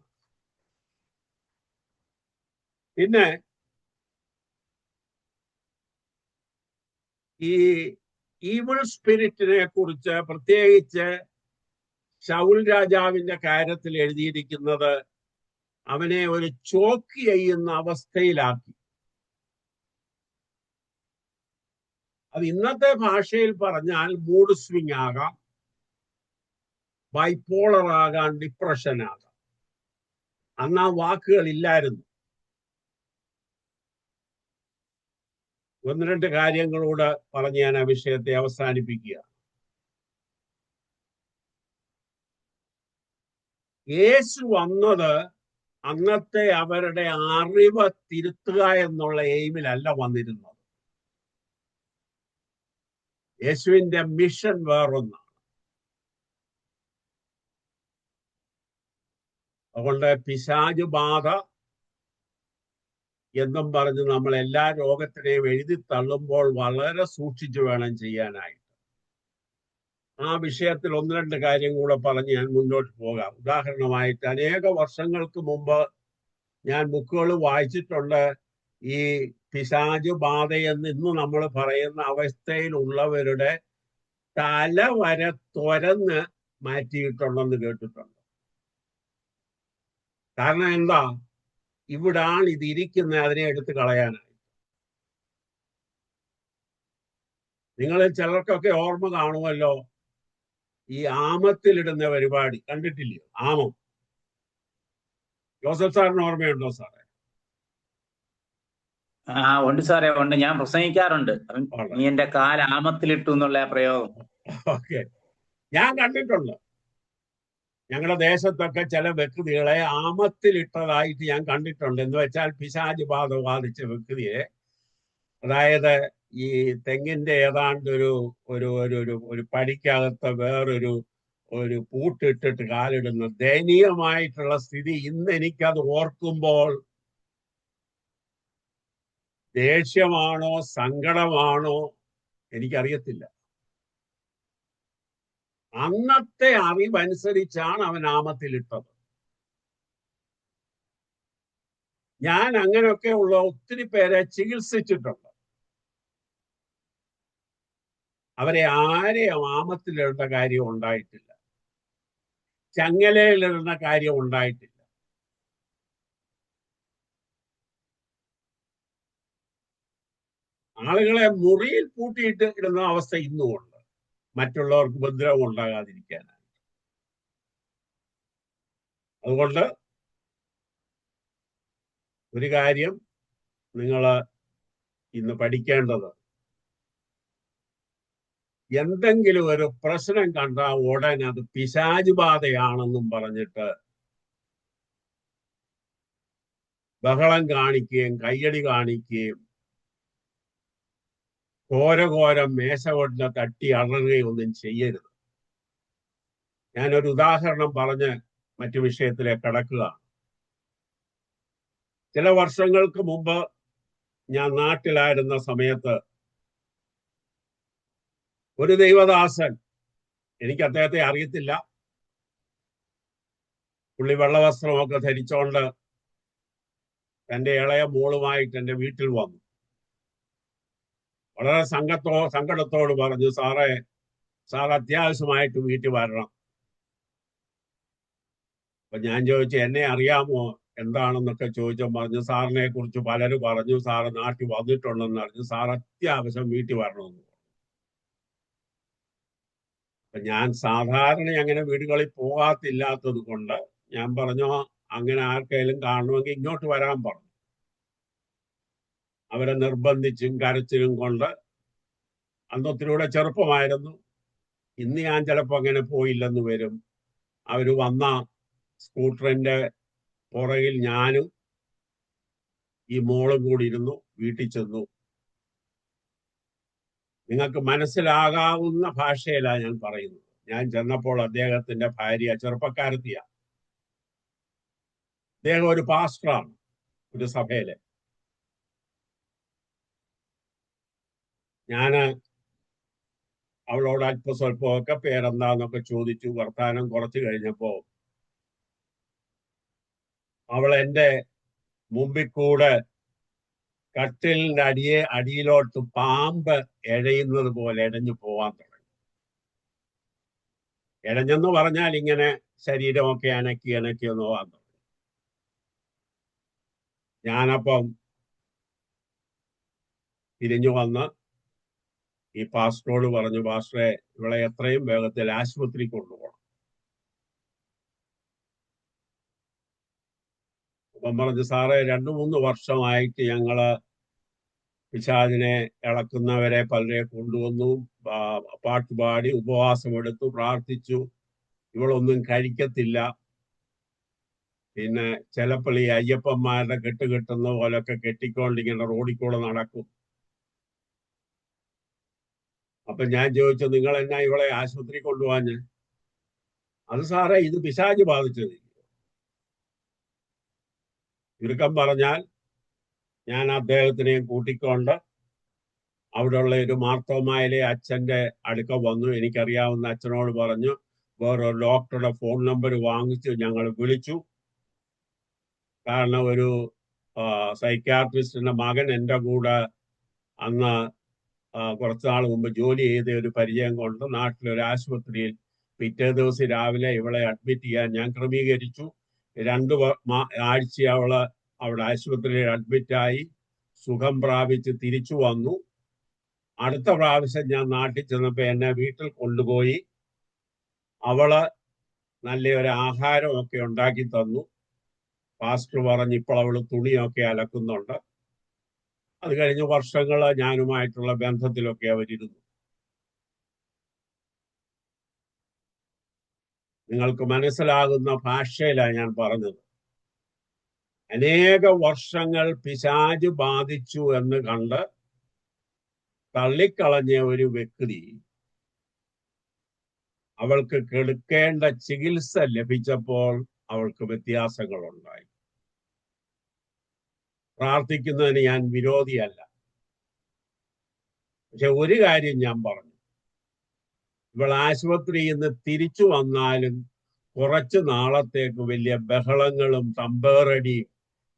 Speaker 4: പിന്നെ ഈ ഈവിൾ സ്പിരിറ്റിനെ കുറിച്ച് പ്രത്യേകിച്ച് ശൗൽ രാജാവിന്റെ കാര്യത്തിൽ എഴുതിയിരിക്കുന്നത് അവനെ ഒരു ചോക്ക് ചെയ്യുന്ന അവസ്ഥയിലാക്കി. അത് ഇന്നത്തെ ഭാഷയിൽ പറഞ്ഞാൽ മൂഡ് സ്വിംഗ് ആകാം, ബൈപോളർ ആകാം, ഡിപ്രഷൻ ആകാം. അന്ന് ആ വാക്കുകൾ ഇല്ലായിരുന്നു. 1-2 കാര്യങ്ങളോട് പറഞ്ഞ് ഞാൻ ആ വിഷയത്തെ അവസാനിപ്പിക്കുക. യേശു വന്നത് അന്നത്തെ അവരുടെ അറിവ് തിരുത്തുക എന്നുള്ള എയിമിലല്ല വന്നിരുന്നത്. യേശുവിന്റെ മിഷൻ വേറൊന്നാണ്. അതുകൊണ്ട് പിശാച് ബാധ എന്നും പറഞ്ഞ് നമ്മൾ എല്ലാ രോഗത്തിനെയും എഴുതി തള്ളുമ്പോൾ വളരെ സൂക്ഷിച്ചു വേണം ചെയ്യാനായിട്ട്. ആ വിഷയത്തിൽ 1-2 കാര്യം കൂടെ പറഞ്ഞ് ഞാൻ മുന്നോട്ട് പോകാം. ഉദാഹരണമായിട്ട് അനേക വർഷങ്ങൾക്ക് മുമ്പ് ഞാൻ ബുക്കുകൾ വായിച്ചിട്ടുണ്ട്. ഈ പിശാച് ബാധയെന്ന് ഇന്ന് നമ്മൾ പറയുന്ന അവസ്ഥയിലുള്ളവരുടെ തല വരെ തുരന്ന് മാറ്റിയിട്ടുണ്ടെന്ന് കേട്ടിട്ടുണ്ട്. കാരണം എന്താ? ഇവിടാണ് ഇതിരിക്കുന്നത്, അതിനെ എടുത്ത് കളയാനായി. നിങ്ങളിൽ ചിലർക്കൊക്കെ ഓർമ്മ കാണുമല്ലോ, ഈ ആമത്തിലിടുന്ന പരിപാടി കണ്ടിട്ടില്ലയോ? ആമം. ജോസഫ് സാറിന് ഓർമ്മയുണ്ടോ സാറേ?
Speaker 1: ഉണ്ട് സാറേ, ഉണ്ട്. ഞാൻ പ്രസംഗിക്കാറുണ്ട്. നീ എന്റെ കാൽ ആമത്തിലിട്ടു എന്നുള്ള പ്രയോഗം.
Speaker 4: ഓക്കെ, ഞാൻ കണ്ടിട്ടുണ്ട്. ഞങ്ങളുടെ ദേശത്തൊക്കെ ചില വ്യക്തികളെ ആമത്തിലിട്ടതായിട്ട് ഞാൻ കണ്ടിട്ടുണ്ട്. എന്ന് വെച്ചാൽ പിശാച് ബാധ ബാധിച്ച വ്യക്തിയെ അതായത് ഈ തെങ്ങിന്റെ ഏതാണ്ട് ഒരു ഒരു ഒരു ഒരു ഒരു പടിക്കകത്ത് വേറൊരു ഒരു പൂട്ടിട്ടിട്ട് കാലിടുന്ന ദയനീയമായിട്ടുള്ള സ്ഥിതി. ഇന്ന് എനിക്കത് ഓർക്കുമ്പോൾ ദേഷ്യമാണോ സങ്കടമാണോ എനിക്കറിയത്തില്ല. അന്നത്തെ അറിവനുസരിച്ചാണ് അവൻ നാമത്തിലിട്ടത്. ഞാൻ അങ്ങനെയൊക്കെ ഉള്ള ഒത്തിരി പേരെ ചികിത്സിച്ചിട്ടുണ്ട്. അവരെ ആരെയും നാമത്തിലിടേണ്ട കാര്യം ഉണ്ടായിട്ടില്ല, ചങ്ങലയിലിടുന്ന കാര്യം ഉണ്ടായിട്ടില്ല. ആളുകളെ മുറിയിൽ പൂട്ടിയിട്ട് ഇടുന്ന അവസ്ഥ ഇന്നുമുണ്ട്, മറ്റുള്ളവർക്ക് ഉപദ്രവം ഉണ്ടാകാതിരിക്കാനാണ്. അതുകൊണ്ട് ഒരു കാര്യം നിങ്ങൾ ഇന്ന് പഠിക്കേണ്ടത്, എന്തെങ്കിലും ഒരു പ്രശ്നം കണ്ടാൽ ഉടൻ അത് പിശാച് ബാധയാണെന്നും പറഞ്ഞിട്ട് ബഹളം കാണിക്കുകയും കയ്യടി കാണിക്കുകയും ഘോരഘോരം മേശ കൊണ്ട് തട്ടി അടറുകയും ഒന്നും ചെയ്യരുത്. ഞാനൊരു ഉദാഹരണം പറഞ്ഞ് മറ്റു വിഷയത്തിലേക്ക് കടക്കുക. ചില വർഷങ്ങൾക്ക് മുമ്പ് ഞാൻ നാട്ടിലായിരുന്ന സമയത്ത് ഒരു ദൈവദാസൻ, എനിക്ക് അദ്ദേഹത്തെ അറിയത്തില്ല, പുള്ളി വെള്ളവസ്ത്രമൊക്കെ ധരിച്ചോണ്ട് തന്റെ ഇളയ മോളുമായിട്ട് എൻ്റെ വീട്ടിൽ വന്നു. വളരെ സങ്കടത്തോട് പറഞ്ഞു, സാർ അത്യാവശ്യമായിട്ട് വീട്ടിൽ വരണം. അപ്പൊ ഞാൻ ചോദിച്ചു, എന്നെ അറിയാമോ എന്താണെന്നൊക്കെ ചോദിച്ചാൽ പറഞ്ഞു, സാറിനെ കുറിച്ച് പലരും പറഞ്ഞു, സാറ് നാട്ടിൽ വന്നിട്ടുണ്ടെന്ന് അറിഞ്ഞു, സാർ അത്യാവശ്യം വീട്ടിൽ വരണമെന്ന് പറഞ്ഞു. അപ്പൊ ഞാൻ സാധാരണ അങ്ങനെ വീടുകളിൽ പോകാത്തില്ലാത്തത് കൊണ്ട് ഞാൻ പറഞ്ഞു, അങ്ങനെ ആർക്കെങ്കിലും കാണണമെങ്കിൽ ഇങ്ങോട്ട് വരാൻ പറഞ്ഞു. അവരെ നിർബന്ധിച്ചും കരച്ചിലും കൊണ്ട്, അന്ന് ഒത്തിരി കൂടെ ചെറുപ്പമായിരുന്നു, ഇന്ന് ഞാൻ ചിലപ്പോൾ അങ്ങനെ പോയില്ലെന്ന് വരും. അവര് വന്ന സ്കൂട്ടറിന്റെ പുറകിൽ ഞാനും ഈ മോളും കൂടി ഇരുന്നു. വീട്ടിൽ ചെന്നു. നിങ്ങൾക്ക് മനസ്സിലാകാവുന്ന ഭാഷയിലാണ് ഞാൻ പറയുന്നത്. ഞാൻ ചെന്നപ്പോൾ അദ്ദേഹത്തിന്റെ ഭാര്യ ചെറുപ്പക്കാരത്തിയ, അദ്ദേഹം ഒരു പാസ്റ്ററാണ് ഒരു സഭയിലെ. ഞാന് അവളോട് അല്പസ്വല്പമൊക്കെ പേരെന്താന്നൊക്കെ ചോദിച്ചു. വർത്താനം കുറച്ച് കഴിഞ്ഞപ്പോ അവൾ എൻ്റെ മുമ്പിൽ കൂടെ കട്ടിലിന്റെ അടിയിലോട്ട് പാമ്പ് എഴയുന്നത് പോലെ എഴഞ്ഞു പോവാൻ തുടങ്ങി. എഴഞ്ഞെന്ന് പറഞ്ഞാൽ ഇങ്ങനെ ശരീരമൊക്കെ അനക്കി ഒന്ന് പോവാൻ തുടങ്ങി. ഞാനപ്പം തിരിഞ്ഞു വന്ന് ഈ പാസ്റ്ററോട് പറഞ്ഞു, പാസ്റ്ററെ, ഇവളെ എത്രയും വേഗത്തിൽ ആശുപത്രി കൊണ്ടുപോകണം. അപ്പം പറഞ്ഞു, സാറേ, 2-3 വർഷമായിട്ട് ഞങ്ങള് പിശാചിനെ ഇളക്കുന്നവരെ പലരെ കൊണ്ടുവന്നു, പാട്ടുപാടി ഉപവാസമെടുത്തു, പ്രാർത്ഥിച്ചു. ഇവളൊന്നും കഴിക്കത്തില്ല. പിന്നെ ചിലപ്പോൾ ഈ അയ്യപ്പന്മാരുടെ കെട്ടുന്ന പോലൊക്കെ കെട്ടിക്കൊണ്ടിങ്ങനെ റോഡിൽ കൂടെ നടക്കും. അപ്പൊ ഞാൻ ചോദിച്ചു, നിങ്ങൾ എന്നാ ഇവളെ ആശുപത്രി കൊണ്ടുപോകാഞ്ഞ്? അത് സാറേ, ഇത് പിശാച് ബാധിച്ചത്. ചുരുക്കം പറഞ്ഞാൽ ഞാൻ അദ്ദേഹത്തിനെയും കൂട്ടിക്കൊണ്ട് അവിടെയുള്ള ഒരു മാർത്തോമായിലെ അച്ഛന്റെ അടുക്ക വന്നു. എനിക്കറിയാവുന്ന അച്ഛനോട് പറഞ്ഞു, വേറൊരു ഡോക്ടറുടെ ഫോൺ നമ്പർ വാങ്ങിച്ചു ഞങ്ങൾ വിളിച്ചു. കാരണം ഒരു സൈക്യാട്രിസ്റ്റിന്റെ മകൻ എൻ്റെ കൂടെ അന്ന് കുറച്ചുനാൾ മുമ്പ് ജോലി ചെയ്ത ഒരു പരിചയം കൊണ്ട് നാട്ടിലൊരു ആശുപത്രിയിൽ പിറ്റേ ദിവസം രാവിലെ ഇവളെ അഡ്മിറ്റ് ചെയ്യാൻ ഞാൻ ക്രമീകരിച്ചു. 2 ആഴ്ച അവള് അവിടെ ആശുപത്രിയിൽ അഡ്മിറ്റായി സുഖം പ്രാപിച്ച് തിരിച്ചു വന്നു. അടുത്ത പ്രാവശ്യം ഞാൻ നാട്ടിൽ ചെന്നപ്പോ എന്നെ വീട്ടിൽ കൊണ്ടുപോയി. അവള് നല്ലൊരു ആഹാരമൊക്കെ ഉണ്ടാക്കി തന്നു. പാസ്റ്റർ പറഞ്ഞ് ഇപ്പോൾ അവള് തുണിയൊക്കെ അലക്കുന്നുണ്ട്. അത് കഴിഞ്ഞ് വർഷങ്ങൾ ഞാനുമായിട്ടുള്ള ബന്ധത്തിലൊക്കെ അവരിരുന്നു. നിങ്ങൾക്ക് മനസ്സിലാകുന്ന ഭാഷയിലാണ് ഞാൻ പറഞ്ഞത്. അനേക വർഷങ്ങൾ പിശാച് ബാധിച്ചു എന്ന് കണ്ട് തള്ളിക്കളഞ്ഞ ഒരു വ്യക്തി അവൾക്ക് കൊടുക്കേണ്ട ചികിത്സ ലഭിച്ചപ്പോൾ അവൾക്ക് വ്യത്യാസങ്ങളുണ്ടായി. പ്രാർത്ഥിക്കുന്നതിന് ഞാൻ വിരോധിയല്ല. പക്ഷെ ഒരു കാര്യം ഞാൻ പറഞ്ഞു, ഇവൾ ആശുപത്രിയിൽ നിന്ന് തിരിച്ചു വന്നാലും കുറച്ച് നാളത്തേക്ക് വലിയ ബഹളങ്ങളും തമ്പേറടിയും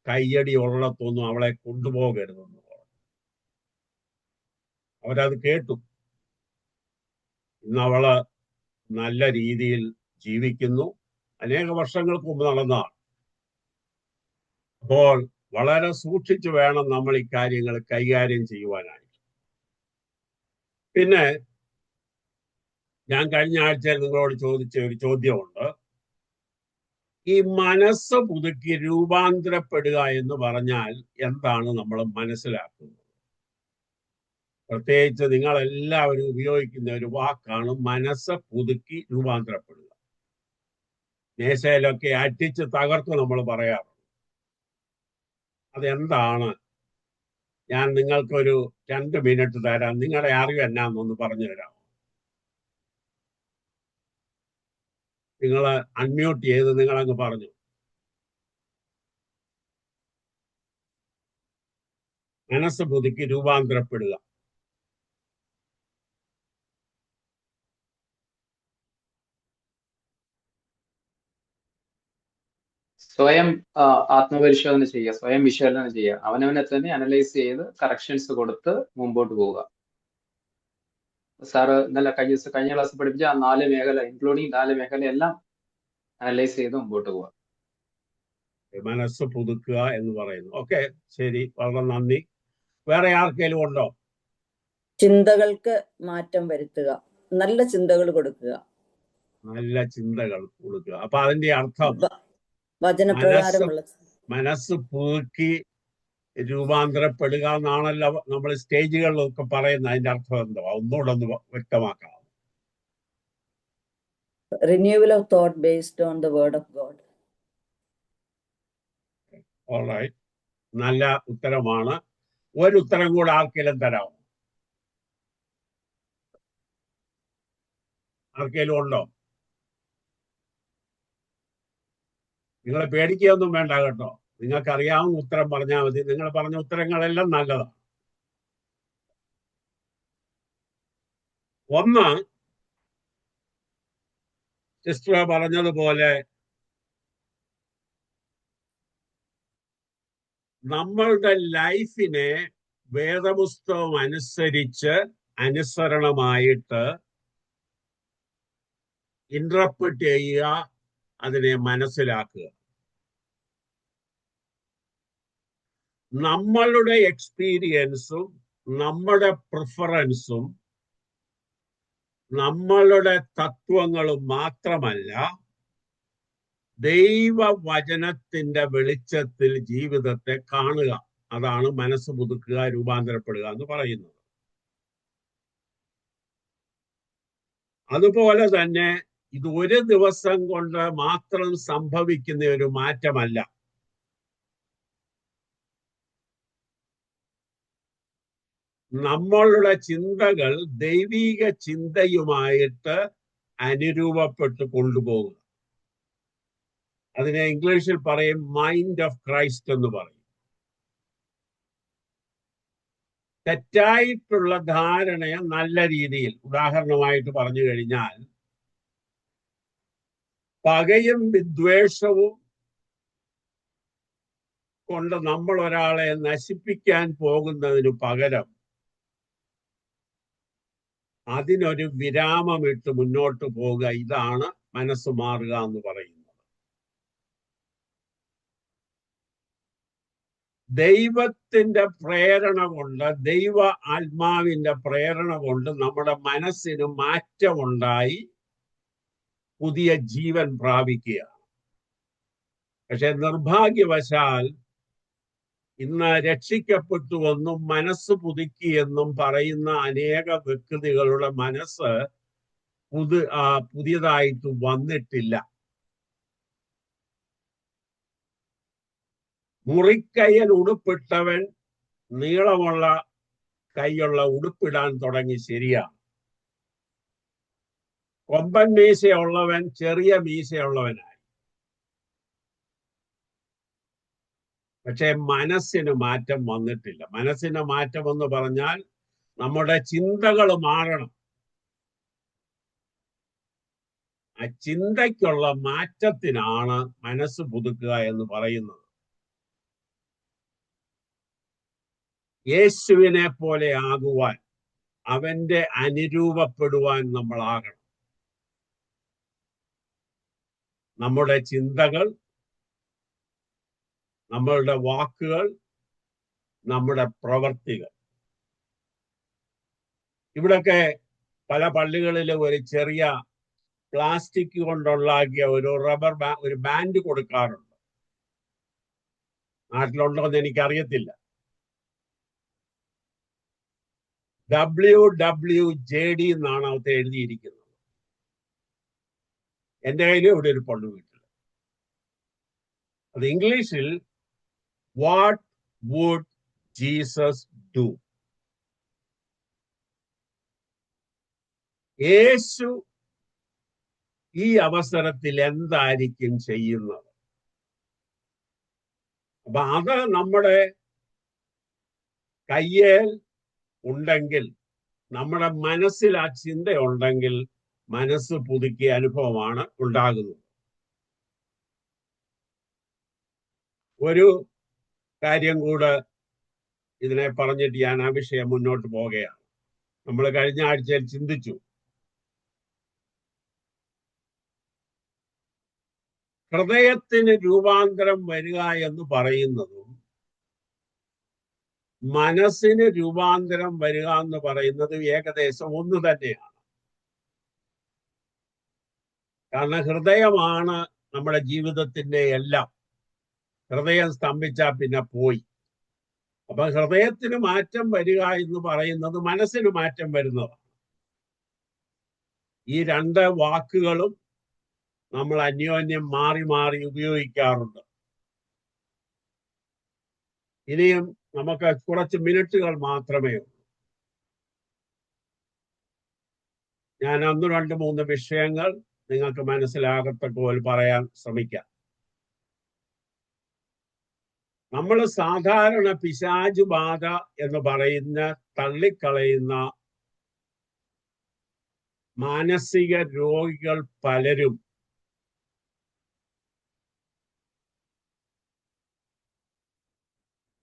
Speaker 4: കയ്യടി ഉള്ളത്തൊന്നും അവളെ കൊണ്ടുപോകരുതെന്ന് പറഞ്ഞു. അവരത് കേട്ടു. ഇന്ന് അവള് നല്ല രീതിയിൽ ജീവിക്കുന്നു. അനേക വർഷങ്ങൾക്ക് മുമ്പ് നടന്നതാണ്. അപ്പോൾ വളരെ സൂക്ഷിച്ചു വേണം നമ്മൾ ഇക്കാര്യങ്ങൾ കൈകാര്യം ചെയ്യുവാനായിട്ട്. പിന്നെ ഞാൻ കഴിഞ്ഞ ആഴ്ചയിൽ നിങ്ങളോട് ചോദിച്ച ഒരു ചോദ്യമുണ്ട്. ഈ മനസ്സ് പുതുക്കി രൂപാന്തരപ്പെടുക എന്ന് പറഞ്ഞാൽ എന്താണ് നമ്മൾ മനസ്സിലാക്കുന്നത്? പ്രത്യേകിച്ച് നിങ്ങളെല്ലാവരും ഉപയോഗിക്കുന്ന ഒരു വാക്കാണ് മനസ്സ് പുതുക്കി രൂപാന്തരപ്പെടുക. മേശയിലൊക്കെ അടിച്ച് തകർത്ത് നമ്മൾ പറയാറുണ്ട്. അതെന്താണ്? ഞാൻ നിങ്ങൾക്കൊരു 2 മിനിറ്റ് തരാം. നിങ്ങളുടെ അറിവ് എന്നാന്നൊന്ന് പറഞ്ഞു തരാം. നിങ്ങൾ അൺമ്യൂട്ട് ചെയ്ത് നിങ്ങളങ്ങ് പറഞ്ഞു. മനസ്സ് പുതുക്കി രൂപാന്തരപ്പെടുക.
Speaker 5: സ്വയം ആത്മപരിശോധന ചെയ്യുക, സ്വയം വിശകലനം ചെയ്യുക, അവനവനെ തന്നെ അനലൈസ് ചെയ്ത് കറക്ഷൻസ് കൊടുത്ത് മുമ്പോട്ട് പോവുക. സാറ് ഇന്നലെ കഴിഞ്ഞ ക്ലാസ് പഠിപ്പിച്ച ആ 4 മേഖല, ഇൻക്ലൂഡിങ് 4 മേഖല എല്ലാം അനലൈസ് ചെയ്ത് മുമ്പോട്ട് പോവുക.
Speaker 4: മനസ്സ് പുതുക്കുക എന്ന് പറയുന്നു. ഓക്കെ, ശരി, വളരെ നന്ദി. വേറെ ആർക്കെങ്കിലും ഉണ്ടോ?
Speaker 6: ചിന്തകൾക്ക് മാറ്റം വരുത്തുക, നല്ല ചിന്തകൾ കൊടുക്കുക.
Speaker 4: നല്ല ചിന്തകൾ കൊടുക്കുക. അപ്പൊ അതിന്റെ അർത്ഥം
Speaker 6: വചനപ്രകാരമുള്ള
Speaker 4: മനസ്സ് പുതുക്കി രൂപാന്തരപ്പെടുക എന്നാണല്ലോ നമ്മൾ സ്റ്റേജുകളിലൊക്കെ പറയുന്നത്. അതിന്റെ അർത്ഥം എന്തോ ഒന്നുകൂടെ ഒന്ന് വ്യക്തമാക്കാം.
Speaker 6: Renewal of thought based on the word of God.
Speaker 4: Alright, നല്ല ഉത്തരമാണ്. ഒരു ഉത്തരം കൂടെ ആർക്കെങ്കിലും തരാമോ? ആർക്കെങ്കിലും ഉണ്ടോ? നിങ്ങളെ പേടിക്കുകയൊന്നും വേണ്ട കേട്ടോ. നിങ്ങൾക്ക് അറിയാവുന്ന ഉത്തരം പറഞ്ഞാൽ മതി. നിങ്ങൾ പറഞ്ഞ ഉത്തരങ്ങളെല്ലാം നല്ലതാണ്. ഒന്ന്, സിസ്റ്റർ പറഞ്ഞതുപോലെ നമ്മളുടെ ലൈഫിനെ വേദപുസ്തകം അനുസരിച്ച് അനുസരണമായിട്ട് ഇന്റർപ്രറ്റ് ചെയ്യുക, അതിനെ മനസ്സിലാക്കുക. നമ്മളുടെ എക്സ്പീരിയൻസും നമ്മുടെ പ്രിഫറൻസും നമ്മളുടെ തത്വങ്ങളും മാത്രമല്ല, ദൈവവചനത്തിന്റെ വെളിച്ചത്തിൽ ജീവിതത്തെ കാണുക. അതാണ് മനസ്സ് പുതുക്കുക, രൂപാന്തരപ്പെടുക എന്ന് പറയുന്നത്. അതുപോലെ തന്നെ ഇത് ഒരു ദിവസം കൊണ്ട് മാത്രം സംഭവിക്കുന്ന ഒരു മാറ്റമല്ല. നമ്മളുടെ ചിന്തകൾ ദൈവിക ചിന്തയുമായിട്ട് അനുരൂപപ്പെട്ട് കൊണ്ടുപോകുക. അതിനെ ഇംഗ്ലീഷിൽ പറയും മൈൻഡ് ഓഫ് ക്രൈസ്റ്റ് എന്ന് പറയും. തെറ്റായിട്ടുള്ള ധാരണയെ നല്ല രീതിയിൽ, ഉദാഹരണമായിട്ട് പറഞ്ഞു കഴിഞ്ഞാൽ, പകയും വിദ്വേഷവും കൊണ്ട് നമ്മൾ ഒരാളെ നശിപ്പിക്കാൻ പോകുന്നതിന് പകരം അതിനൊരു വിരാമമിട്ട് മുന്നോട്ട് പോവുക. ഇതാണ് മനസ്സ് മാറുക എന്ന് പറയുന്നത്. ദൈവത്തിന്റെ പ്രേരണ കൊണ്ട്, ദൈവ ആത്മാവിന്റെ പ്രേരണ കൊണ്ട് നമ്മുടെ മനസ്സിന് മാറ്റമുണ്ടായി പുതിയ ജീവൻ പ്രാപിക്കുകയാണ്. പക്ഷെ നിർഭാഗ്യവശാൽ ഇന്ന് രക്ഷിക്കപ്പെട്ടുവെന്നും മനസ്സ് പുതുക്കിയെന്നും പറയുന്ന അനേക വ്യക്തികളുടെ മനസ്സ് പുതിയതായിട്ട് വന്നിട്ടില്ല. മുറിക്കയ്യൽ ഉടുപ്പിട്ടവൻ നീളമുള്ള കൈയുള്ള ഉടുപ്പിടാൻ തുടങ്ങി. ശരിയാണ്. കൊമ്പൻ മീശയുള്ളവൻ ചെറിയ മീശയുള്ളവനായി. പക്ഷെ മനസ്സിന് മാറ്റം വന്നിട്ടില്ല. മനസ്സിന് മാറ്റം എന്ന് പറഞ്ഞാൽ നമ്മുടെ ചിന്തകൾ മാറണം. ആ ചിന്തയ്ക്കുള്ള മാറ്റത്തിനാണ് മനസ്സ് പുതുക്കുക എന്ന് പറയുന്നത്. യേശുവിനെ പോലെ ആകുവാൻ, അവന്റെ അനുരൂപപ്പെടുവാൻ നമ്മളാകണം. നമ്മുടെ ചിന്തകൾ, നമ്മളുടെ വാക്കുകൾ, നമ്മുടെ പ്രവർത്തികൾ. ഇവിടൊക്കെ പല പള്ളികളിലും ഒരു ചെറിയ പ്ലാസ്റ്റിക് കൊണ്ടുണ്ടാക്കിയ ഒരു ഒരു ബാൻഡ് കൊടുക്കാറുണ്ട്. നാട്ടിലുണ്ടോ എന്ന് എനിക്കറിയത്തില്ല. WWJD എന്നാണ് അകത്ത് എഴുതിയിരിക്കുന്നത്. എൻ്റെ കയ്യിലും ഇവിടെ ഒരു പള്ളു വീട്ടിൽ. അത് ഇംഗ്ലീഷിൽ വാട്ട് വുഡ് ജീസസ് ഡു. യേശു ഈ അവസരത്തിൽ എന്തായിരിക്കും ചെയ്യുന്നത്? അപ്പൊ അത് നമ്മുടെ കയ്യിൽ ഉണ്ടെങ്കിൽ, നമ്മുടെ മനസ്സിൽ ആ ചിന്ത ഉണ്ടെങ്കിൽ, മനസ്സ് പുതുക്കിയ അനുഭവമാണ് ഉണ്ടാകുന്നത്. ഒരു കാര്യം കൂടെ ഇതിനെ പറഞ്ഞിട്ട് ഞാൻ ആ വിഷയം മുന്നോട്ട് പോവുകയാണ്. നമ്മൾ കഴിഞ്ഞ ആഴ്ചയിൽ ചിന്തിച്ചു, ഹൃദയത്തിന് രൂപാന്തരം വരിക എന്ന് പറയുന്നതും മനസ്സിന് രൂപാന്തരം വരിക എന്ന് പറയുന്നതും ഏകദേശം ഒന്ന് തന്നെയാണ്. കാരണം ഹൃദയമാണ് നമ്മുടെ ജീവിതത്തിന്റെ എല്ലാം. ഹൃദയം സ്തംഭിച്ചാൽ പിന്നെ പോയി. അപ്പൊ ഹൃദയത്തിന് മാറ്റം വരിക എന്ന് പറയുന്നത് മനസ്സിന് മാറ്റം വരുന്നതാണ്. ഈ രണ്ട് വാക്കുകളും നമ്മൾ അന്യോന്യം മാറി മാറി ഉപയോഗിക്കാറുണ്ട്. ഇനിയും നമുക്ക് കുറച്ച് മിനിറ്റുകൾ മാത്രമേ ഉള്ളൂ. ഞാൻ 1, 2, 3 വിഷയങ്ങൾ നിങ്ങൾക്ക് മനസ്സിലാകത്തക്ക പോലെ പറയാൻ ശ്രമിക്കാം. നമ്മൾ സാധാരണ പിശാചു ബാധ എന്ന് പറയുന്ന തള്ളിക്കളയുന്ന മാനസിക രോഗികൾ പലരും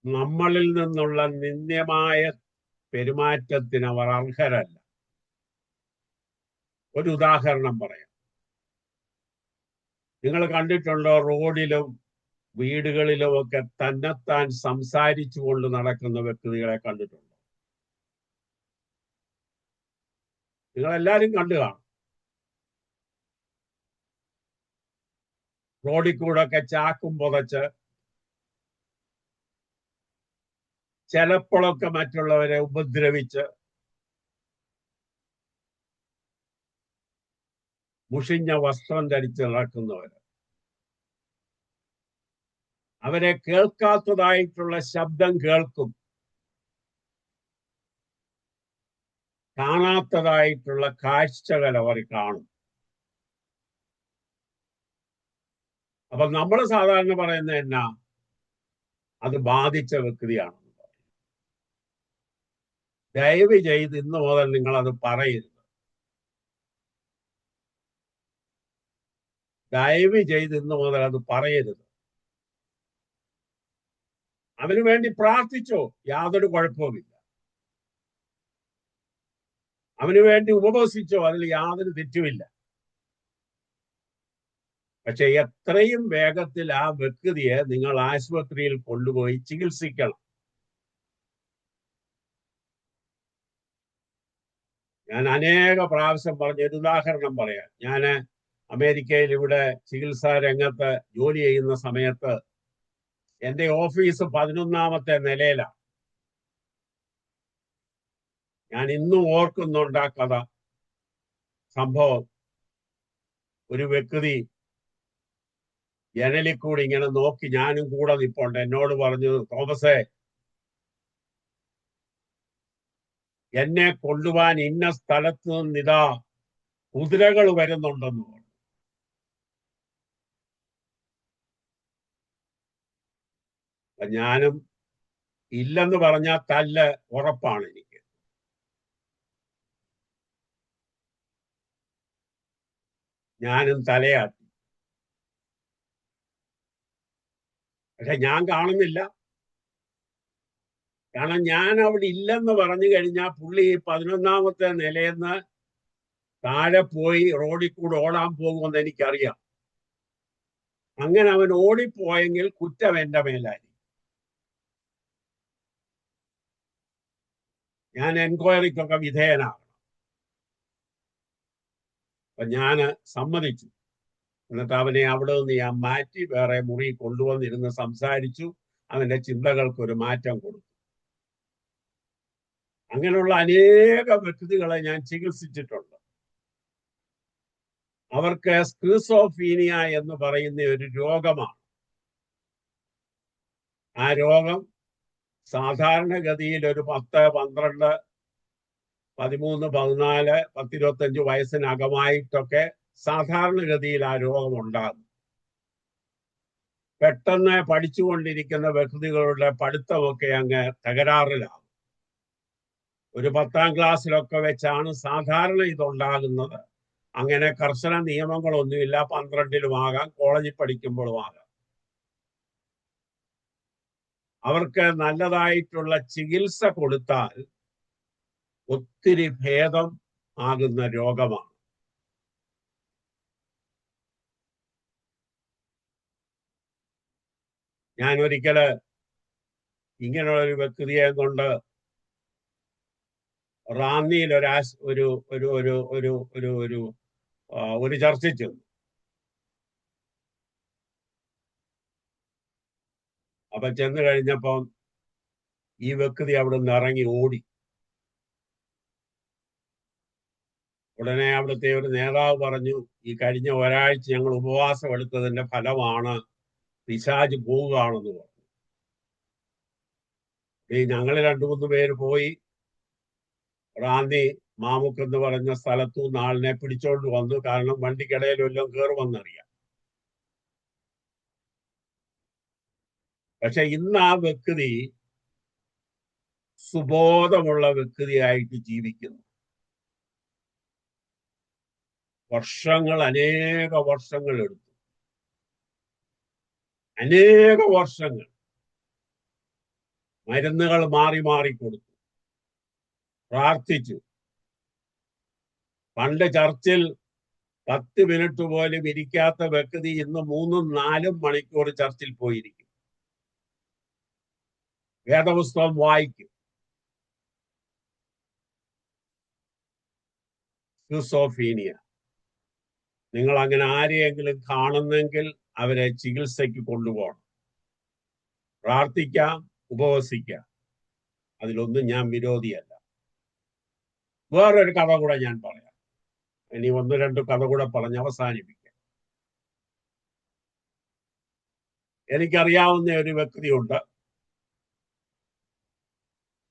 Speaker 4: നമ്മളിൽ നിന്നുള്ള നിന്ദ്യമായ പെരുമാറ്റത്തിന് അവർ അർഹരല്ല. ഒരു ഉദാഹരണം പറയാം. നിങ്ങൾ കണ്ടിട്ടുണ്ടോ റോഡിലും വീടുകളിലും ഒക്കെ തന്നെത്താൻ സംസാരിച്ചു കൊണ്ട് നടക്കുന്ന വ്യക്തികളെ കണ്ടിട്ടുണ്ടോ? നിങ്ങളെല്ലാരും കണ്ടു കാണും. റോഡിൽ കൂടെ ഒക്കെ ചാക്കും പുതച്ച് ചിലപ്പോഴൊക്കെ മറ്റുള്ളവരെ ഉപദ്രവിച്ച് മുഷിഞ്ഞ വസ്ത്രം ധരിച്ച് നടക്കുന്നവര്, അവരെ കേൾക്കാത്തതായിട്ടുള്ള ശബ്ദം കേൾക്കും, കാണാത്തതായിട്ടുള്ള കാഴ്ചകൾ അവർ കാണും. അപ്പൊ നമ്മൾ സാധാരണ പറയുന്നത് എന്നാ, അത് ബാധിച്ച വ്യക്തിയാണ്. ദയവ് ചെയ്ത് ഇന്ന് മുതൽ നിങ്ങൾ അത് പറയരുത്. ദയവ് ചെയ്ത് ഇന്ന് മുതൽ അത് പറയരുത്. അവന് വേണ്ടി പ്രാർത്ഥിച്ചോ, യാതൊരു കുഴപ്പവുമില്ല. അവന് വേണ്ടി ഉപവസിച്ചോ, അതിൽ യാതൊരു തെറ്റുമില്ല. പക്ഷെ എത്രയും വേഗത്തിൽ ആ വ്യക്തിയെ നിങ്ങൾ ആശുപത്രിയിൽ കൊണ്ടുപോയി ചികിത്സിക്കണം. ഞാൻ അനേക പ്രാവശ്യം പറഞ്ഞ ഒരു ഉദാഹരണം പറയാം. ഞാൻ അമേരിക്കയിൽ ഇവിടെ ചികിത്സാ രംഗത്ത് ജോലി ചെയ്യുന്ന സമയത്ത് എൻ്റെ ഓഫീസ് 11ാമത്തെ നിലയിലാണ്. ഞാൻ ഇന്നും ഓർക്കുന്നുണ്ട് ആ കഥ, സംഭവം. ഒരു വ്യക്തി ജനലിൽ കൂടി ഇങ്ങനെ നോക്കി, ഞാനും കൂടെ നിൽപ്പുണ്ട്. എന്നോട് പറഞ്ഞു, തോമസേ, എന്നെ കൊണ്ടുപോകാൻ ഇന്ന സ്ഥലത്ത് നിന്നിതാ കുതിരകൾ വരുന്നുണ്ടെന്ന് പറഞ്ഞു. ഞാനും ഇല്ലെന്ന് പറഞ്ഞാൽ തല്ല് ഉറപ്പാണ് എനിക്ക്. ഞാനും തലയാട്ടി. പക്ഷെ ഞാൻ കാണുന്നില്ല. കാരണം ഞാൻ അവിടെ ഇല്ലെന്ന് പറഞ്ഞു കഴിഞ്ഞാൽ പുള്ളി 11ാമത്തെ നിലയെന്ന് താഴെ പോയി റോഡിൽ കൂടെ ഓടാൻ പോകുമെന്ന് എനിക്കറിയാം. അങ്ങനെ അവൻ ഓടിപ്പോയെങ്കിൽ കുറ്റം എന്റെ മേലായി. ഞാൻ എൻക്വയറിക്കൊക്കെ വിധേയനാകണം. അപ്പൊ ഞാന് സമ്മതിച്ചു. എന്നിട്ട് അവനെ അവിടെ നിന്ന് ഞാൻ മാറ്റി വേറെ മുറി കൊണ്ടുവന്നിരുന്ന് സംസാരിച്ചു. അവന്റെ ചിന്തകൾക്ക് ഒരു മാറ്റം കൊടുത്തു. അങ്ങനെയുള്ള അനേക വ്യക്തികളെ ഞാൻ ചികിത്സിച്ചിട്ടുണ്ട്. അവർക്ക് സ്കിസോഫീനിയ എന്ന് പറയുന്ന ഒരു രോഗമാണ്. ആ രോഗം സാധാരണഗതിയിൽ ഒരു 10, 12, 13, 14, 10, 25 വയസ്സിനകമായിട്ടൊക്കെ സാധാരണഗതിയിൽ ആ രോഗം ഉണ്ടാകും. പെട്ടെന്ന് പഠിച്ചുകൊണ്ടിരിക്കുന്ന വ്യക്തികളുടെ പഠിത്തമൊക്കെ അങ്ങ് തകരാറിലാകും. ഒരു 10ാം ക്ലാസ്സിലൊക്കെ വെച്ചാണ് സാധാരണ ഇതുണ്ടാകുന്നത്. അങ്ങനെ കർശന നിയമങ്ങളൊന്നുമില്ല. 12ലും ആകാം, കോളേജിൽ പഠിക്കുമ്പോഴും ആകാം. അവർക്ക് നല്ലതായിട്ടുള്ള ചികിത്സ കൊടുത്താൽ ഒത്തിരി ഭേദം ആകുന്ന രോഗമാണ്. ഞാൻ ഒരിക്കല് ഇങ്ങനെയുള്ള ഒരു വ്യക്തിയെ കൊണ്ട് റാന്നിയിൽ ഒരു ചർച്ചയിൽ ചെന്നു. അപ്പൊ ചെന്ന് കഴിഞ്ഞപ്പം ഈ വ്യക്തി അവിടെ നിന്ന് ഇറങ്ങി ഓടി. ഉടനെ അവിടുത്തെ ഒരു നേതാവ് പറഞ്ഞു, ഈ കഴിഞ്ഞ ഒരാഴ്ച ഞങ്ങൾ ഉപവാസം എടുത്തതിന്റെ ഫലമാണ് പിശാച് പോവുകയാണെന്ന് പറഞ്ഞു. ഞങ്ങൾ 2-3 പേര് പോയി റാന്നി മാമുക്ക് എന്ന് പറഞ്ഞ സ്ഥലത്തു നിന്ന് ആളിനെ പിടിച്ചോണ്ട് വന്നു. കാരണം വണ്ടിക്കിടയിൽ വല്ലതും കയറുമെന്നറിയാം. പക്ഷെ ഇന്ന് ആ വ്യക്തി സുബോധമുള്ള വ്യക്തിയായിട്ട് ജീവിക്കുന്നു. അനേക വർഷങ്ങൾ എടുത്തു. അനേക വർഷങ്ങൾ മരുന്നുകൾ മാറി മാറി കൊടുത്തു, പ്രാർത്ഥിച്ചു. പണ്ട് ചർച്ചിൽ 10 മിനിറ്റ് പോലും ഇരിക്കാത്ത വ്യക്തി ഇന്ന് 3-4 മണിക്കൂർ ചർച്ചിൽ പോയിരിക്കും. വേദപുസ്തകം വായിക്കും. സ്കിസോഫീനിയ. നിങ്ങൾ അങ്ങനെ ആരെയെങ്കിലും കാണുന്നെങ്കിൽ അവരെ ചികിത്സയ്ക്ക് കൊണ്ടുപോകണം. പ്രാർത്ഥിക്കാം, ഉപവസിക്കാം. അതിലൊന്നും ഞാൻ വിരോധിയല്ല. വേറൊരു കഥ കൂടെ ഞാൻ പറയാം. ഇനി 1-2 കഥ കൂടെ പറഞ്ഞ് അവസാനിപ്പിക്കാം. എനിക്കറിയാവുന്ന ഒരു വ്യക്തിയുണ്ട്.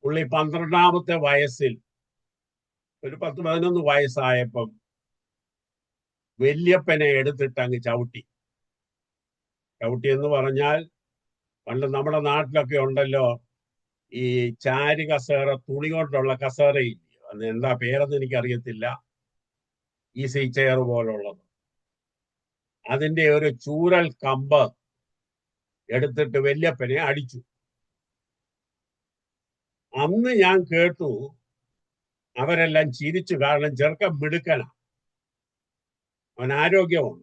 Speaker 4: പുള്ളി 12ാമത്തെ വയസ്സിൽ, ഒരു 10-11 വയസ്സായപ്പം വല്യപ്പനെ എടുത്തിട്ട് അങ്ങ് ചവിട്ടി എന്ന് പറഞ്ഞാൽ, പണ്ട് നമ്മുടെ നാട്ടിലൊക്കെ ഉണ്ടല്ലോ ഈ ചാരി കസേര, തുണി കൊണ്ടുള്ള കസേരയില്ല, അന്ന് എന്താ പേരെന്ന് എനിക്കറിയത്തില്ല, ഈസി ചെയർ പോലുള്ളത്. അതിന്റെ ഒരു ചൂരൽ കമ്പ് എടുത്തിട്ട് വല്യപ്പനെ അടിച്ചു. അന്ന് ഞാൻ കേട്ടു, അവരെല്ലാം ചിരിച്ചു. കാരണം ചെറുക്കൻ മിടുക്കനാ, അവൻ ആരോഗ്യമുണ്ട്.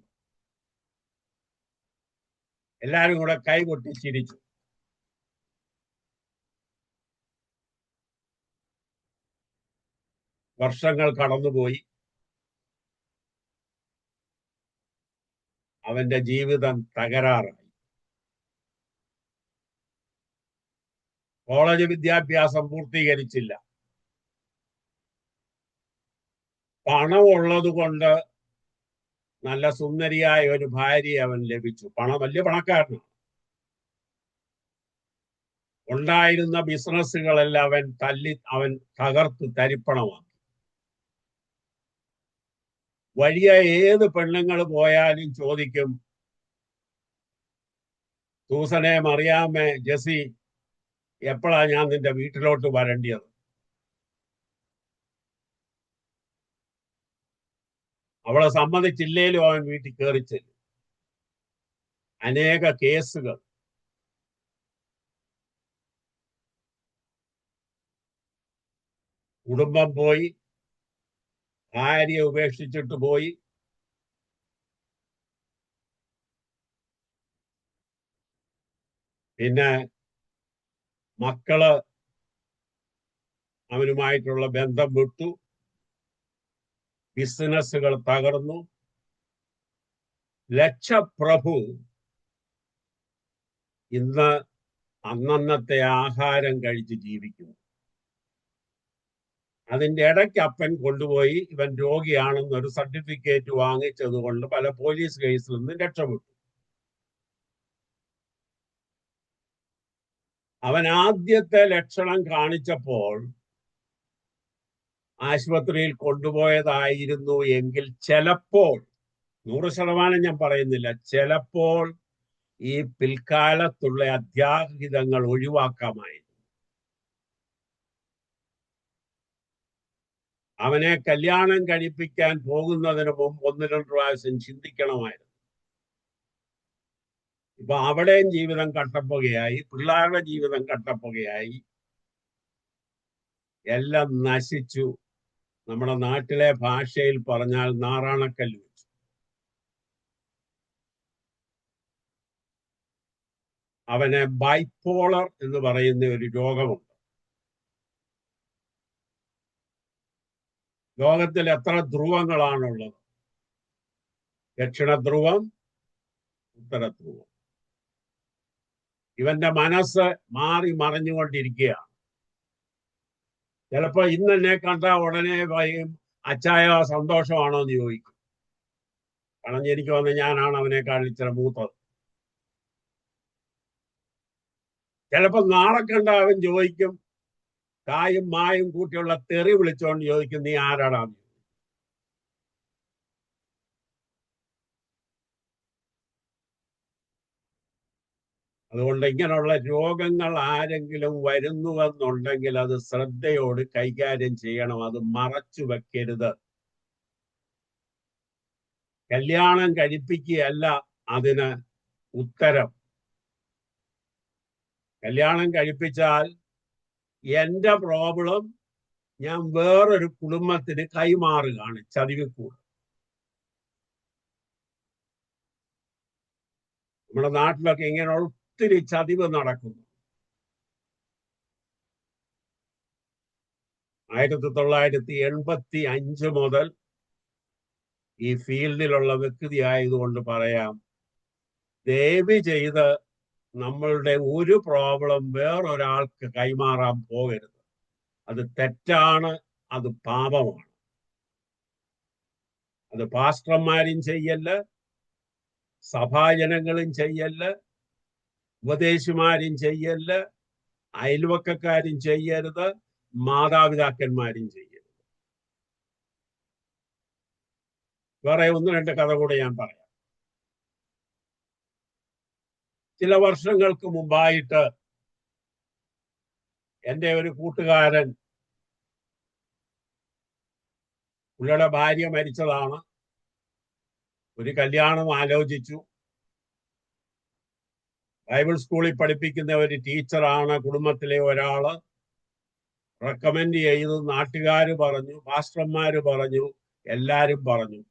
Speaker 4: എല്ലാരും കൂടെ കൈകൊട്ടി ചിരിച്ചു. വർഷങ്ങൾ കടന്നുപോയി. അവന്റെ ജീവിതം തകരാറായി. കോളേജ് വിദ്യാഭ്യാസം പൂർത്തീകരിച്ചില്ല. പണമുള്ളത് കൊണ്ട് നല്ല സുന്ദരിയായ ഒരു ഭാര്യയെ അവൻ ലഭിച്ചു. വലിയ പണക്കാരനാണ്. ഉണ്ടായിരുന്ന ബിസിനസ്സുകളെല്ലാം അവൻ തകർത്ത് തരിപ്പണമാക്കി. വലിയ ഏത് പെണ്ണുങ്ങൾ പോയാലും ചോദിക്കും, സൂസനെ, മറിയാമ്മേ, ജെസി, എപ്പോഴാ ഞാൻ നിന്റെ വീട്ടിലോട്ട് വരേണ്ടത്? അവളെ സമ്മതിച്ചില്ലേലും അവൻ വീട്ടിൽ കയറിച്ചില്ല. അനേക കേസുകൾ. കുടുംബം പോയി, ഭാര്യയെ ഉപേക്ഷിച്ചിട്ട് പോയി, പിന്നെ മക്കള് അവനുമായിട്ടുള്ള ബന്ധം വിട്ടു, ബിസിനസ്സുകൾ തകർന്നു. ലക്ഷപ്രഭു ഇന്ന് അന്നന്നത്തെ ആഹാരം കഴിച്ച് ജീവിക്കുന്നു. അതിന്റെ ഇടയ്ക്ക് അപ്പൻ കൊണ്ടുപോയി ഇവൻ രോഗിയാണെന്നൊരു സർട്ടിഫിക്കറ്റ് വാങ്ങിച്ചത് കൊണ്ട് പല പോലീസ് കേസിൽ നിന്നും രക്ഷപ്പെട്ടു. അവൻ ആദ്യത്തെ ലക്ഷണം കാണിച്ചപ്പോൾ ആശുപത്രിയിൽ കൊണ്ടുപോയതായിരുന്നു എങ്കിൽ ചിലപ്പോൾ, 100% ഞാൻ പറയുന്നില്ല, ചിലപ്പോൾ ഈ പിൽക്കാലത്തുള്ള അത്യാഹിതങ്ങൾ ഒഴിവാക്കാമായിരുന്നു. അവനെ കല്യാണം കഴിപ്പിക്കാൻ പോകുന്നതിന് മുമ്പ് 1-2 പ്രാവശ്യം ചിന്തിക്കണമായിരുന്നു. ഇപ്പൊ അവിടെയും ജീവിതം കട്ടപ്പുകയായി, പിള്ളേരുടെ ജീവിതം കട്ടപ്പുകയായി, എല്ലാം നശിച്ചു. നമ്മുടെ നാട്ടിലെ ഭാഷയിൽ പറഞ്ഞാൽ നാറാണക്കല്ല് വെച്ചു. അവന് ബൈപോളർ എന്ന് പറയുന്ന ഒരു രോഗമുണ്ട്. ലോകത്തിൽ എത്ര ധ്രുവങ്ങളാണുള്ളത്? ദക്ഷിണ ധ്രുവം, ഉത്തര ധ്രുവം. ഇവന്റെ മനസ്സ് മാറി മറിഞ്ഞുകൊണ്ടിരിക്കുകയാണ്. ചിലപ്പോ ഇന്ന് എന്നെ കണ്ട ഉടനെ പറയും, അച്ചായ സന്തോഷമാണോ എന്ന് ചോദിക്കും. കാരണം എനിക്ക് വന്ന് ഞാനാണ് അവനേക്കാൾ ഇച്ചിരി മൂത്തത്. ചിലപ്പോ നാളെ കണ്ട അവൻ ചോദിക്കും, കായും മായും കൂട്ടിയുള്ള തെറി വിളിച്ചോണ്ട് ചോദിക്കും, നീ ആരാടാന്ന്. അതുകൊണ്ട് ഇങ്ങനെയുള്ള രോഗങ്ങൾ ആരെങ്കിലും വരുന്നുവെന്നുണ്ടെങ്കിൽ അത് ശ്രദ്ധയോട് കൈകാര്യം ചെയ്യണം. അത് മറച്ചു വെക്കരുത്. കല്യാണം കഴിപ്പിക്കുകയല്ല അതിന് ഉത്തരം. കല്യാണം കഴിപ്പിച്ചാൽ എന്റെ പ്രോബ്ലം ഞാൻ വേറൊരു കുടുംബത്തിന് കൈമാറുകയാണ്, ചതിവിക്കൂട്. നമ്മുടെ നാട്ടിലൊക്കെ ഇങ്ങനെ ഒത്തിരി ചതിവ് നടക്കുന്നു. 1985 മുതൽ ഈ ഫീൽഡിലുള്ള വ്യക്തി ആയതുകൊണ്ട് പറയാം, ദയവ് ചെയ്ത് നമ്മളുടെ ഒരു പ്രോബ്ലം വേറൊരാൾക്ക് കൈമാറാൻ പോകരുത്. അത് തെറ്റാണ്, അത് പാപമാണ്. അത് പാസ്റ്റർമാരും ചെയ്യല്ല, സഭാജനങ്ങളും ചെയ്യല്ല, ഉപദേശിമാരും ചെയ്യല്ല, അയൽവക്കക്കാരും ചെയ്യരുത്, മാതാപിതാക്കന്മാരും ചെയ്യരുത്. വേറെ 1-2 കഥ കൂടെ ഞാൻ പറയാം. ചില വർഷങ്ങൾക്ക് മുമ്പായിട്ട് എൻ്റെ ഒരു കൂട്ടുകാരൻ, പുള്ളിയുടെ ഭാര്യ മരിച്ചതാണ്, ഒരു കല്യാണം ആലോചിച്ചു. ബൈബിൾ സ്കൂളിൽ പഠിപ്പിക്കുന്ന ഒരു ടീച്ചറാണ് കുടുംബത്തിലെ ഒരാള്. റെക്കമെൻഡ് ചെയ്തു, നാട്ടുകാര് പറഞ്ഞു, പാസ്റ്റർമാര് പറഞ്ഞു, എല്ലാരും പറഞ്ഞു.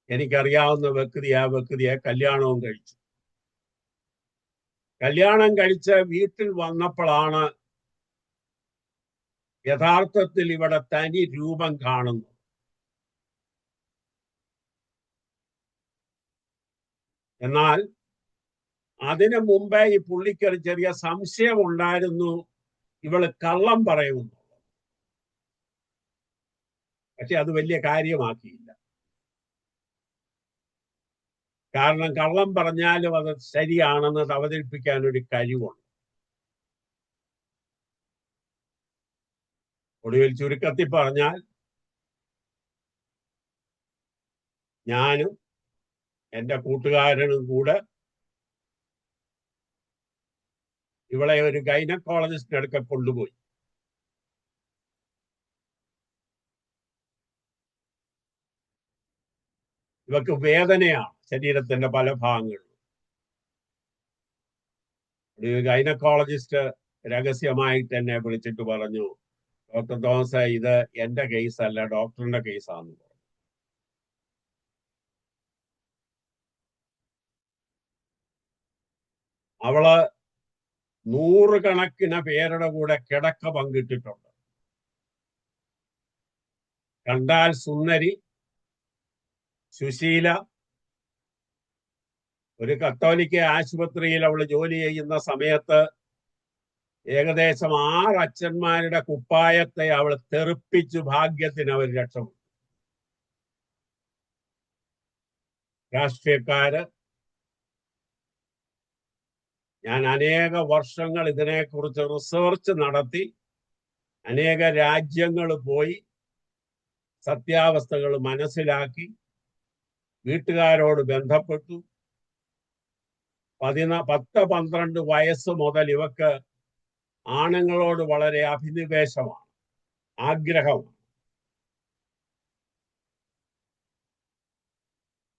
Speaker 4: എനിക്കറിയാവുന്ന വ്യക്തിയെ കല്യാണവും കഴിച്ചു. കല്യാണം കഴിച്ച് വീട്ടിൽ വന്നപ്പോഴാണ് യഥാർത്ഥത്തിൽ ഇവിടെ തനി രൂപം കാണുന്നു. എന്നാൽ അതിനു മുമ്പേ ഈ പുള്ളിക്കൊരു ചെറിയ സംശയം ഉണ്ടായിരുന്നു, ഇവള് കള്ളം പറയുന്നു. പക്ഷെ അത് വലിയ കാര്യമാക്കിയില്ല. കാരണം കള്ളം പറഞ്ഞാലും അത് ശരിയാണെന്ന് അവതരിപ്പിക്കാൻ ഒരു കഴിവുണ്ട്. ഒടുവിൽ ചുരുക്കത്തിൽ പറഞ്ഞാൽ ഞാനും എൻ്റെ കൂട്ടുകാരനും കൂടെ ഇവളെ ഒരു ഗൈനക്കോളജിസ്റ്റിന്റെ അടുക്ക കൊണ്ടുപോയി. ഇവക്ക് വേദനയാണ് ശരീരത്തിന്റെ പല ഭാഗങ്ങളിലും. ഒരു ഗൈനക്കോളജിസ്റ്റ് രഹസ്യമായിട്ട് എന്നെ വിളിച്ചിട്ട് പറഞ്ഞു, ഡോക്ടർ തോമസ്, ഇത് എന്റെ കേസല്ല, ഡോക്ടറിന്റെ കേസാന്ന് പറഞ്ഞു. അവള് 100 കണക്കിന് പേരുടെ കൂടെ കിടക്ക പങ്കിട്ടിട്ടുണ്ട്. കണ്ടാൽ സുന്ദരി, സുശീല. ഒരു കത്തോലിക്ക ആശുപത്രിയിൽ അവൾ ജോലി ചെയ്യുന്ന സമയത്ത് ഏകദേശം 6 അച്ഛന്മാരുടെ കുപ്പായത്തെ അവൾ തെറിപ്പിച്ചു ഭാഗ്യത്തിന് അവർ രക്ഷപ്പെട്ടു. രാഷ്ട്രീയക്കാര്. ഞാൻ അനേക വർഷങ്ങൾ ഇതിനെക്കുറിച്ച് റിസർച്ച് നടത്തി അനേക രാജ്യങ്ങൾ പോയി സത്യാവസ്ഥകൾ മനസ്സിലാക്കി വീട്ടുകാരോട് ബന്ധപ്പെട്ടു. 10-12 വയസ്സ് മുതൽ ഇവക്ക് ആണുങ്ങളോട് വളരെ അഭിനിവേശമാണ്, ആഗ്രഹമാണ്.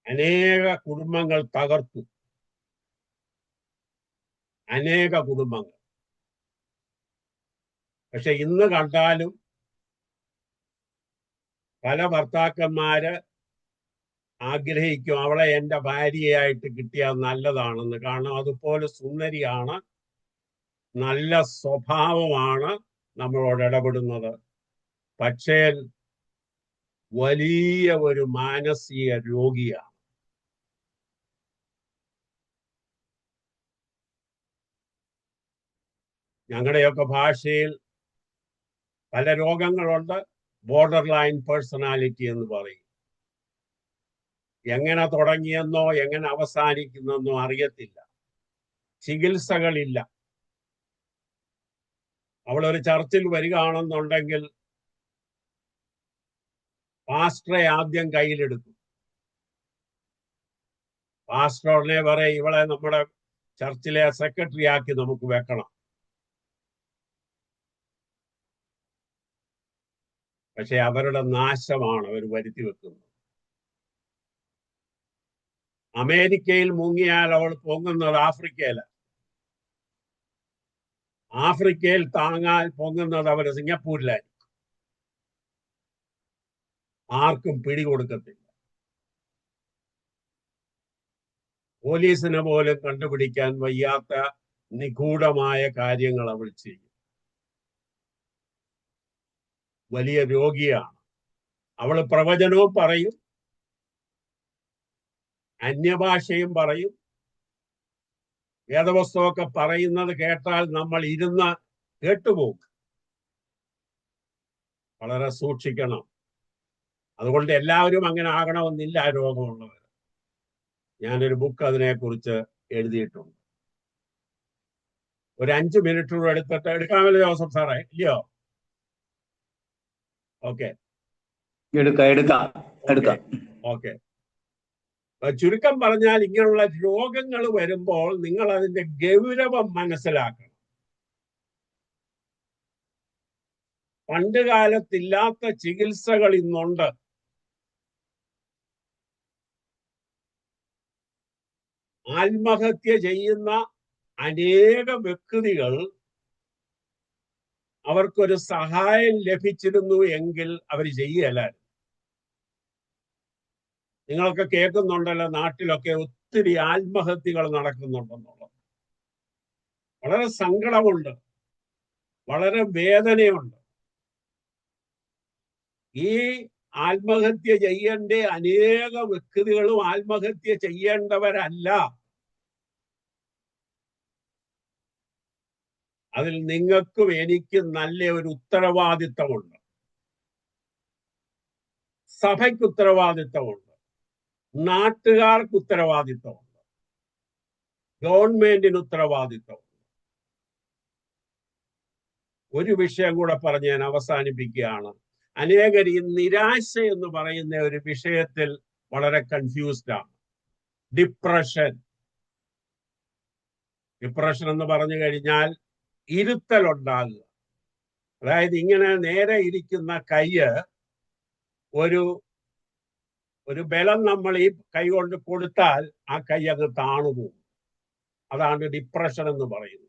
Speaker 4: അനേക കുടുംബങ്ങൾ തകർത്തു, അനേക കുടുംബങ്ങൾ. പക്ഷെ ഇന്ന് കണ്ടാലും പല ഭർത്താക്കന്മാര് ആഗ്രഹിക്കും അവളെ എൻ്റെ ഭാര്യയായിട്ട് കിട്ടിയാൽ നല്ലതാണെന്ന്. കാരണം അതുപോലെ സുന്ദരിയാണ്, നല്ല സ്വഭാവമാണ്, നമ്മളോട് ഇടപെടുന്നത്. പക്ഷേ വലിയ ഒരു മാനസിക രോഗിയാണ്. ഞങ്ങളുടെയൊക്കെ ഭാഷയിൽ പല രോഗങ്ങളുണ്ട്. ബോർഡർ ലൈൻ പേഴ്സണാലിറ്റി എന്ന് പറയും. എങ്ങനെ തുടങ്ങിയെന്നോ എങ്ങനെ അവസാനിക്കുന്നെന്നോ അറിയത്തില്ല. ചികിത്സകളില്ല. അവളൊരു ചർച്ചിൽ വരികയാണെന്നുണ്ടെങ്കിൽ പാസ്റ്ററെ ആദ്യം കയ്യിലെടുക്കും. പാസ്റ്ററിനെ പറയും, ഇവളെ നമ്മുടെ ചർച്ചിലെ സെക്രട്ടറി ആക്കി നമുക്ക് വെക്കണം. പക്ഷെ അവരുടെ നാശമാണ് അവർ വരുത്തി വെക്കുന്നത്. അമേരിക്കയിൽ മുങ്ങിയാൽ അവൾ പൊങ്ങുന്നത് ആഫ്രിക്കയിലാണ്. ആഫ്രിക്കയിൽ താങ്ങാൻ പൊങ്ങുന്നത് അവർ സിംഗപ്പൂരിലായിരിക്കും. ആർക്കും പിടികൊടുക്കത്തില്ല. പോലീസിനെ പോലും കണ്ടുപിടിക്കാൻ വയ്യാത്ത നിഗൂഢമായ കാര്യങ്ങൾ അവൾ ചെയ്യും. വലിയ രോഗിയാണ്. അവൾ പ്രവചനവും പറയും, അന്യഭാഷയും പറയും. വേദപുസ്തകമൊക്കെ പറയുന്നത് കേട്ടാൽ നമ്മൾ ഇരുന്ന് കേട്ടുപോകും. വളരെ സൂക്ഷിക്കണം. അതുകൊണ്ട് എല്ലാവരും അങ്ങനെ ആകണമെന്നില്ല രോഗമുള്ളവർ. ഞാനൊരു ബുക്ക് അതിനെക്കുറിച്ച് എഴുതിയിട്ടുണ്ട്. ഒരു 5 മിനിറ്റ് കൂടെ എടുക്കാമല്ലോ ജോസഫ് സാറേ? ഇല്ലയോ? ഓക്കെ,
Speaker 1: എടുക്കാം.
Speaker 4: ഓക്കെ. ചുരുക്കം പറഞ്ഞാൽ ഇങ്ങനെയുള്ള രോഗങ്ങൾ വരുമ്പോൾ നിങ്ങൾ അതിന്റെ ഗൗരവം മനസ്സിലാക്കണം. പണ്ട് കാലത്തില്ലാത്ത ചികിത്സകൾ ഇന്നുണ്ട്. ആത്മഹത്യ ചെയ്യുന്ന അനേക വ്യക്തികൾ അവർക്കൊരു സഹായം ലഭിച്ചിരുന്നു എങ്കിൽ അവർ ചെയ്യലായിരുന്നു. നിങ്ങളൊക്കെ കേൾക്കുന്നുണ്ടല്ലോ, നാട്ടിലൊക്കെ ഒത്തിരി ആത്മഹത്യകൾ നടക്കുന്നുണ്ടെന്നുള്ളത്. വളരെ സങ്കടമുണ്ട്, വളരെ വേദനയുണ്ട്. ഈ ആത്മഹത്യ ചെയ്യേണ്ട അനേക വ്യക്തികളും ആത്മഹത്യ ചെയ്യേണ്ടവരല്ല. അതിൽ നിങ്ങൾക്കും എനിക്കും നല്ല ഒരു ഉത്തരവാദിത്തമുണ്ട്. സഭയ്ക്ക് ഉത്തരവാദിത്തമുണ്ട്. നാട്ടുകാർക്ക് ഉത്തരവാദിത്വമുണ്ട്, ഗവൺമെന്റിന് ഉത്തരവാദിത്വമുണ്ട്. ഒരു വിഷയം കൂടെ പറഞ്ഞ് ഞാൻ അവസാനിപ്പിക്കുകയാണ്. അനേകർ ഈ നിരാശ എന്ന് പറയുന്ന ഒരു വിഷയത്തിൽ വളരെ കൺഫ്യൂസ്ഡ് ആണ്. ഡിപ്രഷൻ എന്ന് പറഞ്ഞു കഴിഞ്ഞാൽ ഇരുത്തലുണ്ടാകുക. അതായത് ഇങ്ങനെ നേരെ ഇരിക്കുന്ന കയ്യ് ഒരു ബലം നമ്മൾ ഈ കൈ കൊണ്ട് കൊടുത്താൽ ആ കൈ അങ്ങ് താണുപോകും. അതാണ് ഡിപ്രഷൻ എന്ന് പറയുന്നത്.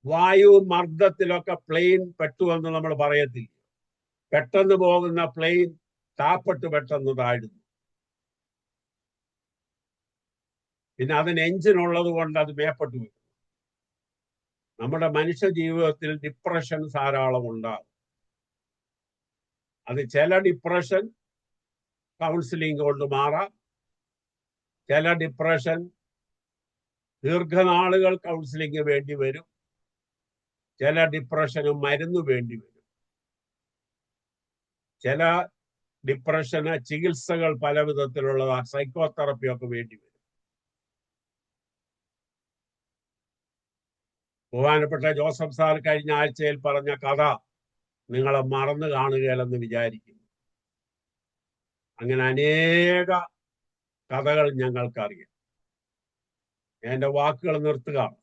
Speaker 4: വായു മർദ്ദത്തിലൊക്കെ പ്ലെയിൻ പെട്ടുവെന്ന് നമ്മൾ പറയത്തില്ല. പെട്ടെന്ന് പോകുന്ന പ്ലെയിൻ താപ്പെട്ട് പെട്ടെന്ന് താഴുന്നു. പിന്നെ അതിന് എഞ്ചിൻ ഉള്ളത് കൊണ്ട് അത് മേപ്പെട്ടു വരും. നമ്മുടെ മനുഷ്യ ജീവിതത്തിൽ ഡിപ്രഷൻ ധാരാളം ഉണ്ടാകും. അത് ചില ഡിപ്രഷൻ കൗൺസിലിംഗ് കൊണ്ട് മാറാം, ചില ഡിപ്രഷൻ ദീർഘനാളുകൾ കൗൺസിലിംഗ് വേണ്ടി വരും, ചില ഡിപ്രഷന് മരുന്ന് വേണ്ടി വരും, ചില ഡിപ്രഷന് ചികിത്സകൾ പല വിധത്തിലുള്ള സൈക്കോതെറപ്പി ഒക്കെ വേണ്ടി വരും. ബഹുമാനപ്പെട്ട ജോസഫ് സാർ കഴിഞ്ഞ ആഴ്ചയിൽ പറഞ്ഞ കഥ നിങ്ങളെ മറന്നു കാണുകയില്ലെന്ന് വിചാരിക്കുന്നു. അങ്ങനെ അനേക കഥകൾ ഞങ്ങൾക്കറിയാം. എന്റെ വാക്കുകൾ നിർത്തുകയാണ്.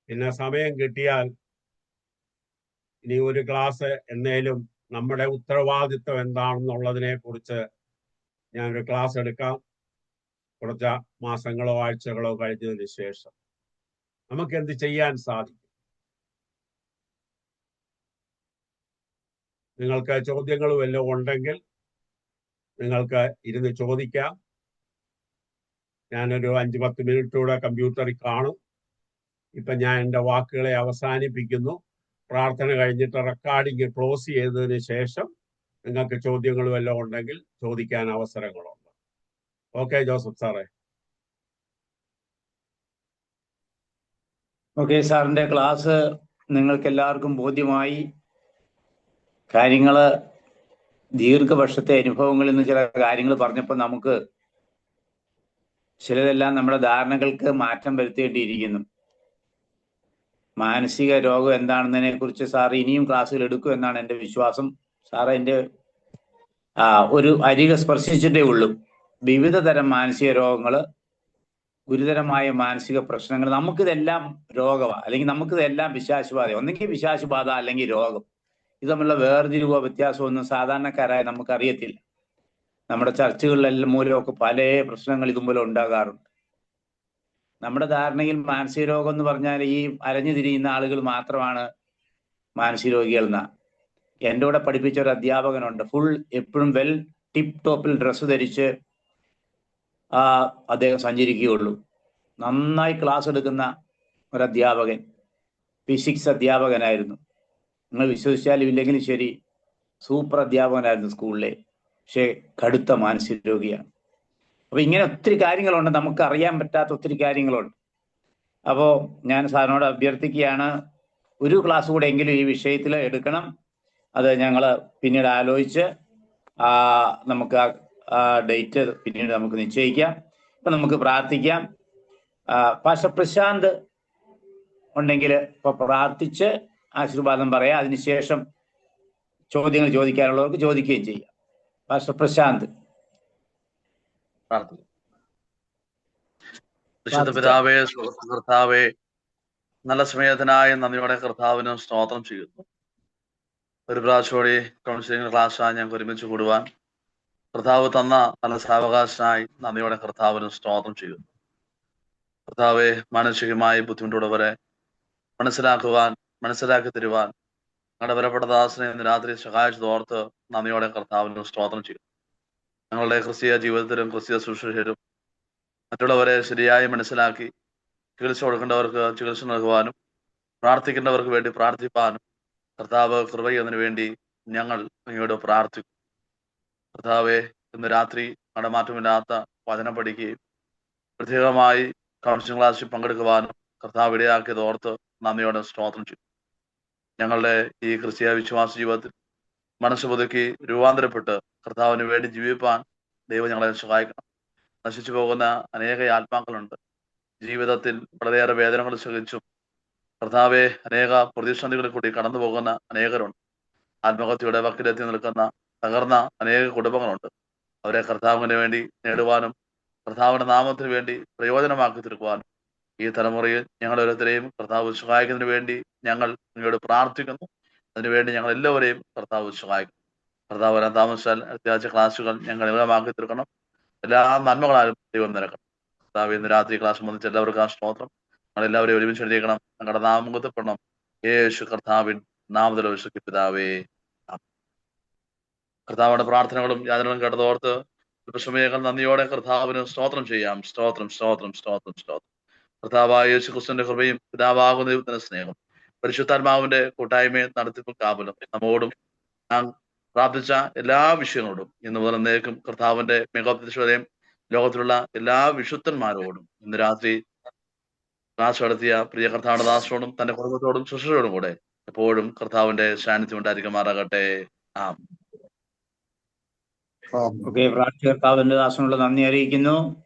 Speaker 4: പിന്നെ സമയം കിട്ടിയാൽ ഇനി ഒരു ക്ലാസ് എന്നേലും നമ്മുടെ ഉത്തരവാദിത്വം എന്താണെന്നുള്ളതിനെ കുറിച്ച് ഞാനൊരു ക്ലാസ് എടുക്കാം. കുറച്ച് മാസങ്ങളോ ആഴ്ചകളോ കഴിഞ്ഞതിന് ശേഷം നമുക്ക് എന്ത് ചെയ്യാൻ സാധിക്കും? നിങ്ങൾക്ക് ചോദ്യങ്ങൾ വല്ലതും ഉണ്ടെങ്കിൽ നിങ്ങൾക്ക് ഇരുന്ന് ചോദിക്കാം. ഞാനൊരു 5-10 മിനിറ്റ് കൂടെ കമ്പ്യൂട്ടറിൽ കാണും. ഇപ്പൊ ഞാൻ എൻ്റെ വാക്കുകളെ അവസാനിപ്പിക്കുന്നു. പ്രാർത്ഥന കഴിഞ്ഞിട്ട് റെക്കോർഡിംഗ് ക്ലോസ് ചെയ്തതിന് ശേഷം നിങ്ങൾക്ക് ചോദ്യങ്ങൾ വല്ലതും ഉണ്ടെങ്കിൽ ചോദിക്കാൻ അവസരങ്ങളുണ്ട്. ഓക്കെ ജോസഫ് സാറേ.
Speaker 1: ഓക്കെ, സാറിന്റെ ക്ലാസ് നിങ്ങൾക്ക് എല്ലാവർക്കും ബോധ്യമായി. കാര്യങ്ങള് ദീർഘവർഷത്തെ അനുഭവങ്ങളിൽ നിന്ന് ചില കാര്യങ്ങൾ പറഞ്ഞപ്പോൾ നമുക്ക് ചിലതെല്ലാം നമ്മുടെ ധാരണകൾക്ക് മാറ്റം വരുത്തേണ്ടിയിരിക്കുന്നു. മാനസിക രോഗം എന്താണെന്നതിനെ കുറിച്ച് സാർ ഇനിയും ക്ലാസ്സുകൾ എടുക്കും എന്നാണ് എൻ്റെ വിശ്വാസം. സാർ എൻ്റെ ഒരു അരികെ സ്പർശിച്ചിട്ടേ ഉള്ളൂ. വിവിധ തരം മാനസിക രോഗങ്ങൾ, ഗുരുതരമായ മാനസിക പ്രശ്നങ്ങൾ, നമുക്കിതെല്ലാം രോഗമാണ്, അല്ലെങ്കിൽ നമുക്കിതെല്ലാം പിശാചുബാധ. ഒന്നെങ്കിൽ പിശാചുബാധ അല്ലെങ്കിൽ രോഗം. ഇത് തമ്മിലുള്ള വേർതിരിവോ വ്യത്യാസമോ ഒന്നും സാധാരണക്കാരായ നമുക്കറിയത്തില്ല. നമ്മുടെ ചർച്ചകളിലെല്ലാം മൂലമൊക്കെ പല പ്രശ്നങ്ങൾ ഇതുപോലെ ഉണ്ടാകാറുണ്ട്. നമ്മുടെ ധാരണയിൽ മാനസിക രോഗം എന്ന് പറഞ്ഞാൽ ഈ അലഞ്ഞു തിരിയുന്ന ആളുകൾ മാത്രമാണ് മാനസിക രോഗികൾ എന്നാ. എൻ്റെ കൂടെ പഠിപ്പിച്ച ഒരു അധ്യാപകനുണ്ട്, ഫുൾ എപ്പോഴും വെൽ ടിപ്പ് ടോപ്പിൽ ഡ്രസ്സ് ധരിച്ച് അദ്ദേഹം സഞ്ചരിക്കുകയുള്ളൂ. നന്നായി ക്ലാസ് എടുക്കുന്ന ഒരു അധ്യാപകൻ, ഫിസിക്സ് അധ്യാപകനായിരുന്നു. നിങ്ങൾ വിശ്വസിച്ചാലും ഇല്ലെങ്കിലും ശരി, സൂപ്പർ അധ്യാപകനായിരുന്നു സ്കൂളിലെ. പക്ഷെ കടുത്ത മാനസിക രോഗിയാണ്. അപ്പൊ ഇങ്ങനെ ഒത്തിരി കാര്യങ്ങളുണ്ട്, നമുക്ക് അറിയാൻ പറ്റാത്ത ഒത്തിരി കാര്യങ്ങളുണ്ട്. അപ്പോൾ ഞാൻ സാറിനോട് അഭ്യർത്ഥിക്കുകയാണ്, ഒരു ക്ലാസ് കൂടെ എങ്കിലും ഈ വിഷയത്തിൽ എടുക്കണം. അത് ഞങ്ങൾ പിന്നീട് ആലോചിച്ച് നമുക്ക് ആ ഡേറ്റ് പിന്നീട് നമുക്ക് നിശ്ചയിക്കാം. ഇപ്പൊ നമുക്ക് പ്രാർത്ഥിക്കാം. പാസ്റ്റർ പ്രശാന്ത് ഉണ്ടെങ്കിൽ ഇപ്പൊ പ്രാർത്ഥിച്ച് ആശീർവാദം പറയാം. അതിനുശേഷം ചോദ്യങ്ങൾ ചോദിക്കാനുള്ളവർക്ക് ചോദിക്കുകയും ചെയ്യാം. പാസ്റ്റർ പ്രശാന്ത്.
Speaker 7: വിശുദ്ധ പിതാവേ, കർത്താവേ, നല്ല സ്നേഹത്തിനായ നന്ദിയോടെ കർത്താവിനും സ്തോത്രം ചെയ്യുന്നു. ഒരു പ്രാവശ്യമോടെ കൗൺസിലിംഗ് ക്ലാസ്സായി ഞങ്ങൾക്ക് ഒരുമിച്ച് കൂടുവാൻ കർത്താവ് തന്ന നല്ല സാവകാശനായി നന്ദിയോടെ കർത്താവിനും സ്തോത്രം ചെയ്യുന്നു. കർത്താവെ, മാനസികമായി ബുദ്ധിമുട്ടുള്ളവരെ മനസ്സിലാക്കി തരുവാൻ ഞങ്ങളുടെ വിലപ്പെട്ട ദാസനെ ഇന്ന് രാത്രി സഹായിച്ചതോർത്ത് നന്ദിയോടെ കർത്താവിനും സ്തോത്രം ചെയ്യുന്നു. ഞങ്ങളുടെ ക്രിസ്തീയ ജീവിതത്തിലും ക്രിസ്തീയ ശുശ്രൂഷയിലും മറ്റുള്ളവരെ ശരിയായി മനസ്സിലാക്കി ചികിത്സ കൊടുക്കേണ്ടവർക്ക് ചികിത്സ നൽകുവാനും പ്രാർത്ഥിക്കേണ്ടവർക്ക് വേണ്ടി പ്രാർത്ഥിപ്പാനും കർത്താവ് കൃപ ചെയ്യുന്നതിന് വേണ്ടി ഞങ്ങൾ അങ്ങയോട് പ്രാർത്ഥിക്കും. കർത്താവെ, ഇന്ന് രാത്രി നടമാറ്റമില്ലാത്ത വചനം പഠിക്കുകയും പ്രത്യേകമായി കൗൺസിലിംഗ് ക്ലാസ്സിൽ പങ്കെടുക്കുവാനും കർത്താവ് ഇടയാക്കിയത് ഓർത്ത് നന്ദിയോടെ സ്തോത്രം ചെയ്യും. ഞങ്ങളുടെ ഈ ക്രിസ്തീയ വിശ്വാസ ജീവിതത്തിൽ മനസ്സ് പുതുക്കി രൂപാന്തരപ്പെട്ട് കർത്താവിന് വേണ്ടി ജീവിപ്പാൻ ദൈവം ഞങ്ങളെ സഹായിക്കണം. നശിച്ചു പോകുന്ന അനേക ആത്മാക്കളുണ്ട്. ജീവിതത്തിൽ വളരെയേറെ വേദനകൾ സഹിച്ചും കർത്താവെ അനേക പ്രതിസന്ധികളിൽ കൂടി കടന്നു പോകുന്ന അനേകരുണ്ട്. ആത്മഹത്യയുടെ വക്കിലെത്തി നിൽക്കുന്ന തകർന്ന അനേക കുടുംബങ്ങളുണ്ട്. അവരെ കർത്താവിന് വേണ്ടി നേടുവാനും കർത്താവിന്റെ നാമത്തിന് വേണ്ടി പ്രയോജനമാക്കി തീർക്കുവാനും ഈ തലമുറയിൽ ഞങ്ങൾ ഓരോരുത്തരെയും കർത്താവ് സഹായിക്കുന്നതിന് വേണ്ടി ഞങ്ങൾ നിങ്ങളോട് പ്രാർത്ഥിക്കുന്നു. അതിനുവേണ്ടി ഞങ്ങൾ എല്ലാവരെയും കർത്താവ് സഹായിക്കുന്നു. കർത്താവ് വരാൻ താമസിച്ചാൽ അത്യാവശ്യ ക്ലാസ്സുകൾ ഞങ്ങൾ എളുപ്പമാക്കി തീർക്കണം. എല്ലാ നന്മകളാലും ദൈവം നിരക്കണം. കർത്താവ് ഇന്ന് രാത്രി ക്ലാസ് സംബന്ധിച്ച് എല്ലാവർക്കും സ്തോത്രം. ഞങ്ങൾ എല്ലാവരെയും ഒരുമിച്ച് എഴുതിയേക്കണം. ഞങ്ങളുടെ നാമകപ്പെടണം. യേശു കർത്താവിൻ നാമത്തിൽ വിശ്വസിക്കുന്ന പിതാവേ. കർത്താവിന്റെ പ്രാർത്ഥനകളും യാതനകളും കേട്ടതോർത്ത് സമയങ്ങൾ നന്ദിയോടെ കർത്താവിന് സ്തോത്രം ചെയ്യാം. സ്തോത്രം സ്തോത്രം സ്തോത്രം സ്തോത്രം. കർത്താവായ യേശു ക്രിസ്തുവിന്റെ കൃപയും പിതാവാകുന്ന ദൈവത്തിന്റെ സ്നേഹം പരിശുദ്ധാത്മാവിന്റെ കൂട്ടായ്മയും നടത്തിപ്പും കാവലും നമ്മോടും നാം പ്രാർത്ഥിച്ച എല്ലാ വിഷയങ്ങളോടും ഇന്ന് മുതൽ എന്നേക്കും കർത്താവിന്റെ മേഘോപദേശം ലോകത്തിലുള്ള എല്ലാ വിശുദ്ധന്മാരോടും ഇന്ന് രാത്രി ക്ലാസ് നടത്തിയ പ്രിയ കർത്താവിന്റെ ദാസനോടും തന്റെ കുടുംബത്തോടും ശുശ്രൂഷയോടും കൂടെ എപ്പോഴും കർത്താവിന്റെ സാന്നിധ്യം ഉണ്ടായിരിക്കുമാറാകട്ടെ.
Speaker 1: ഓക്കെ, പ്രാർത്ഥികർത്താവിന്റെ ദാസനുള്ള നന്ദി അറിയിക്കുന്നു.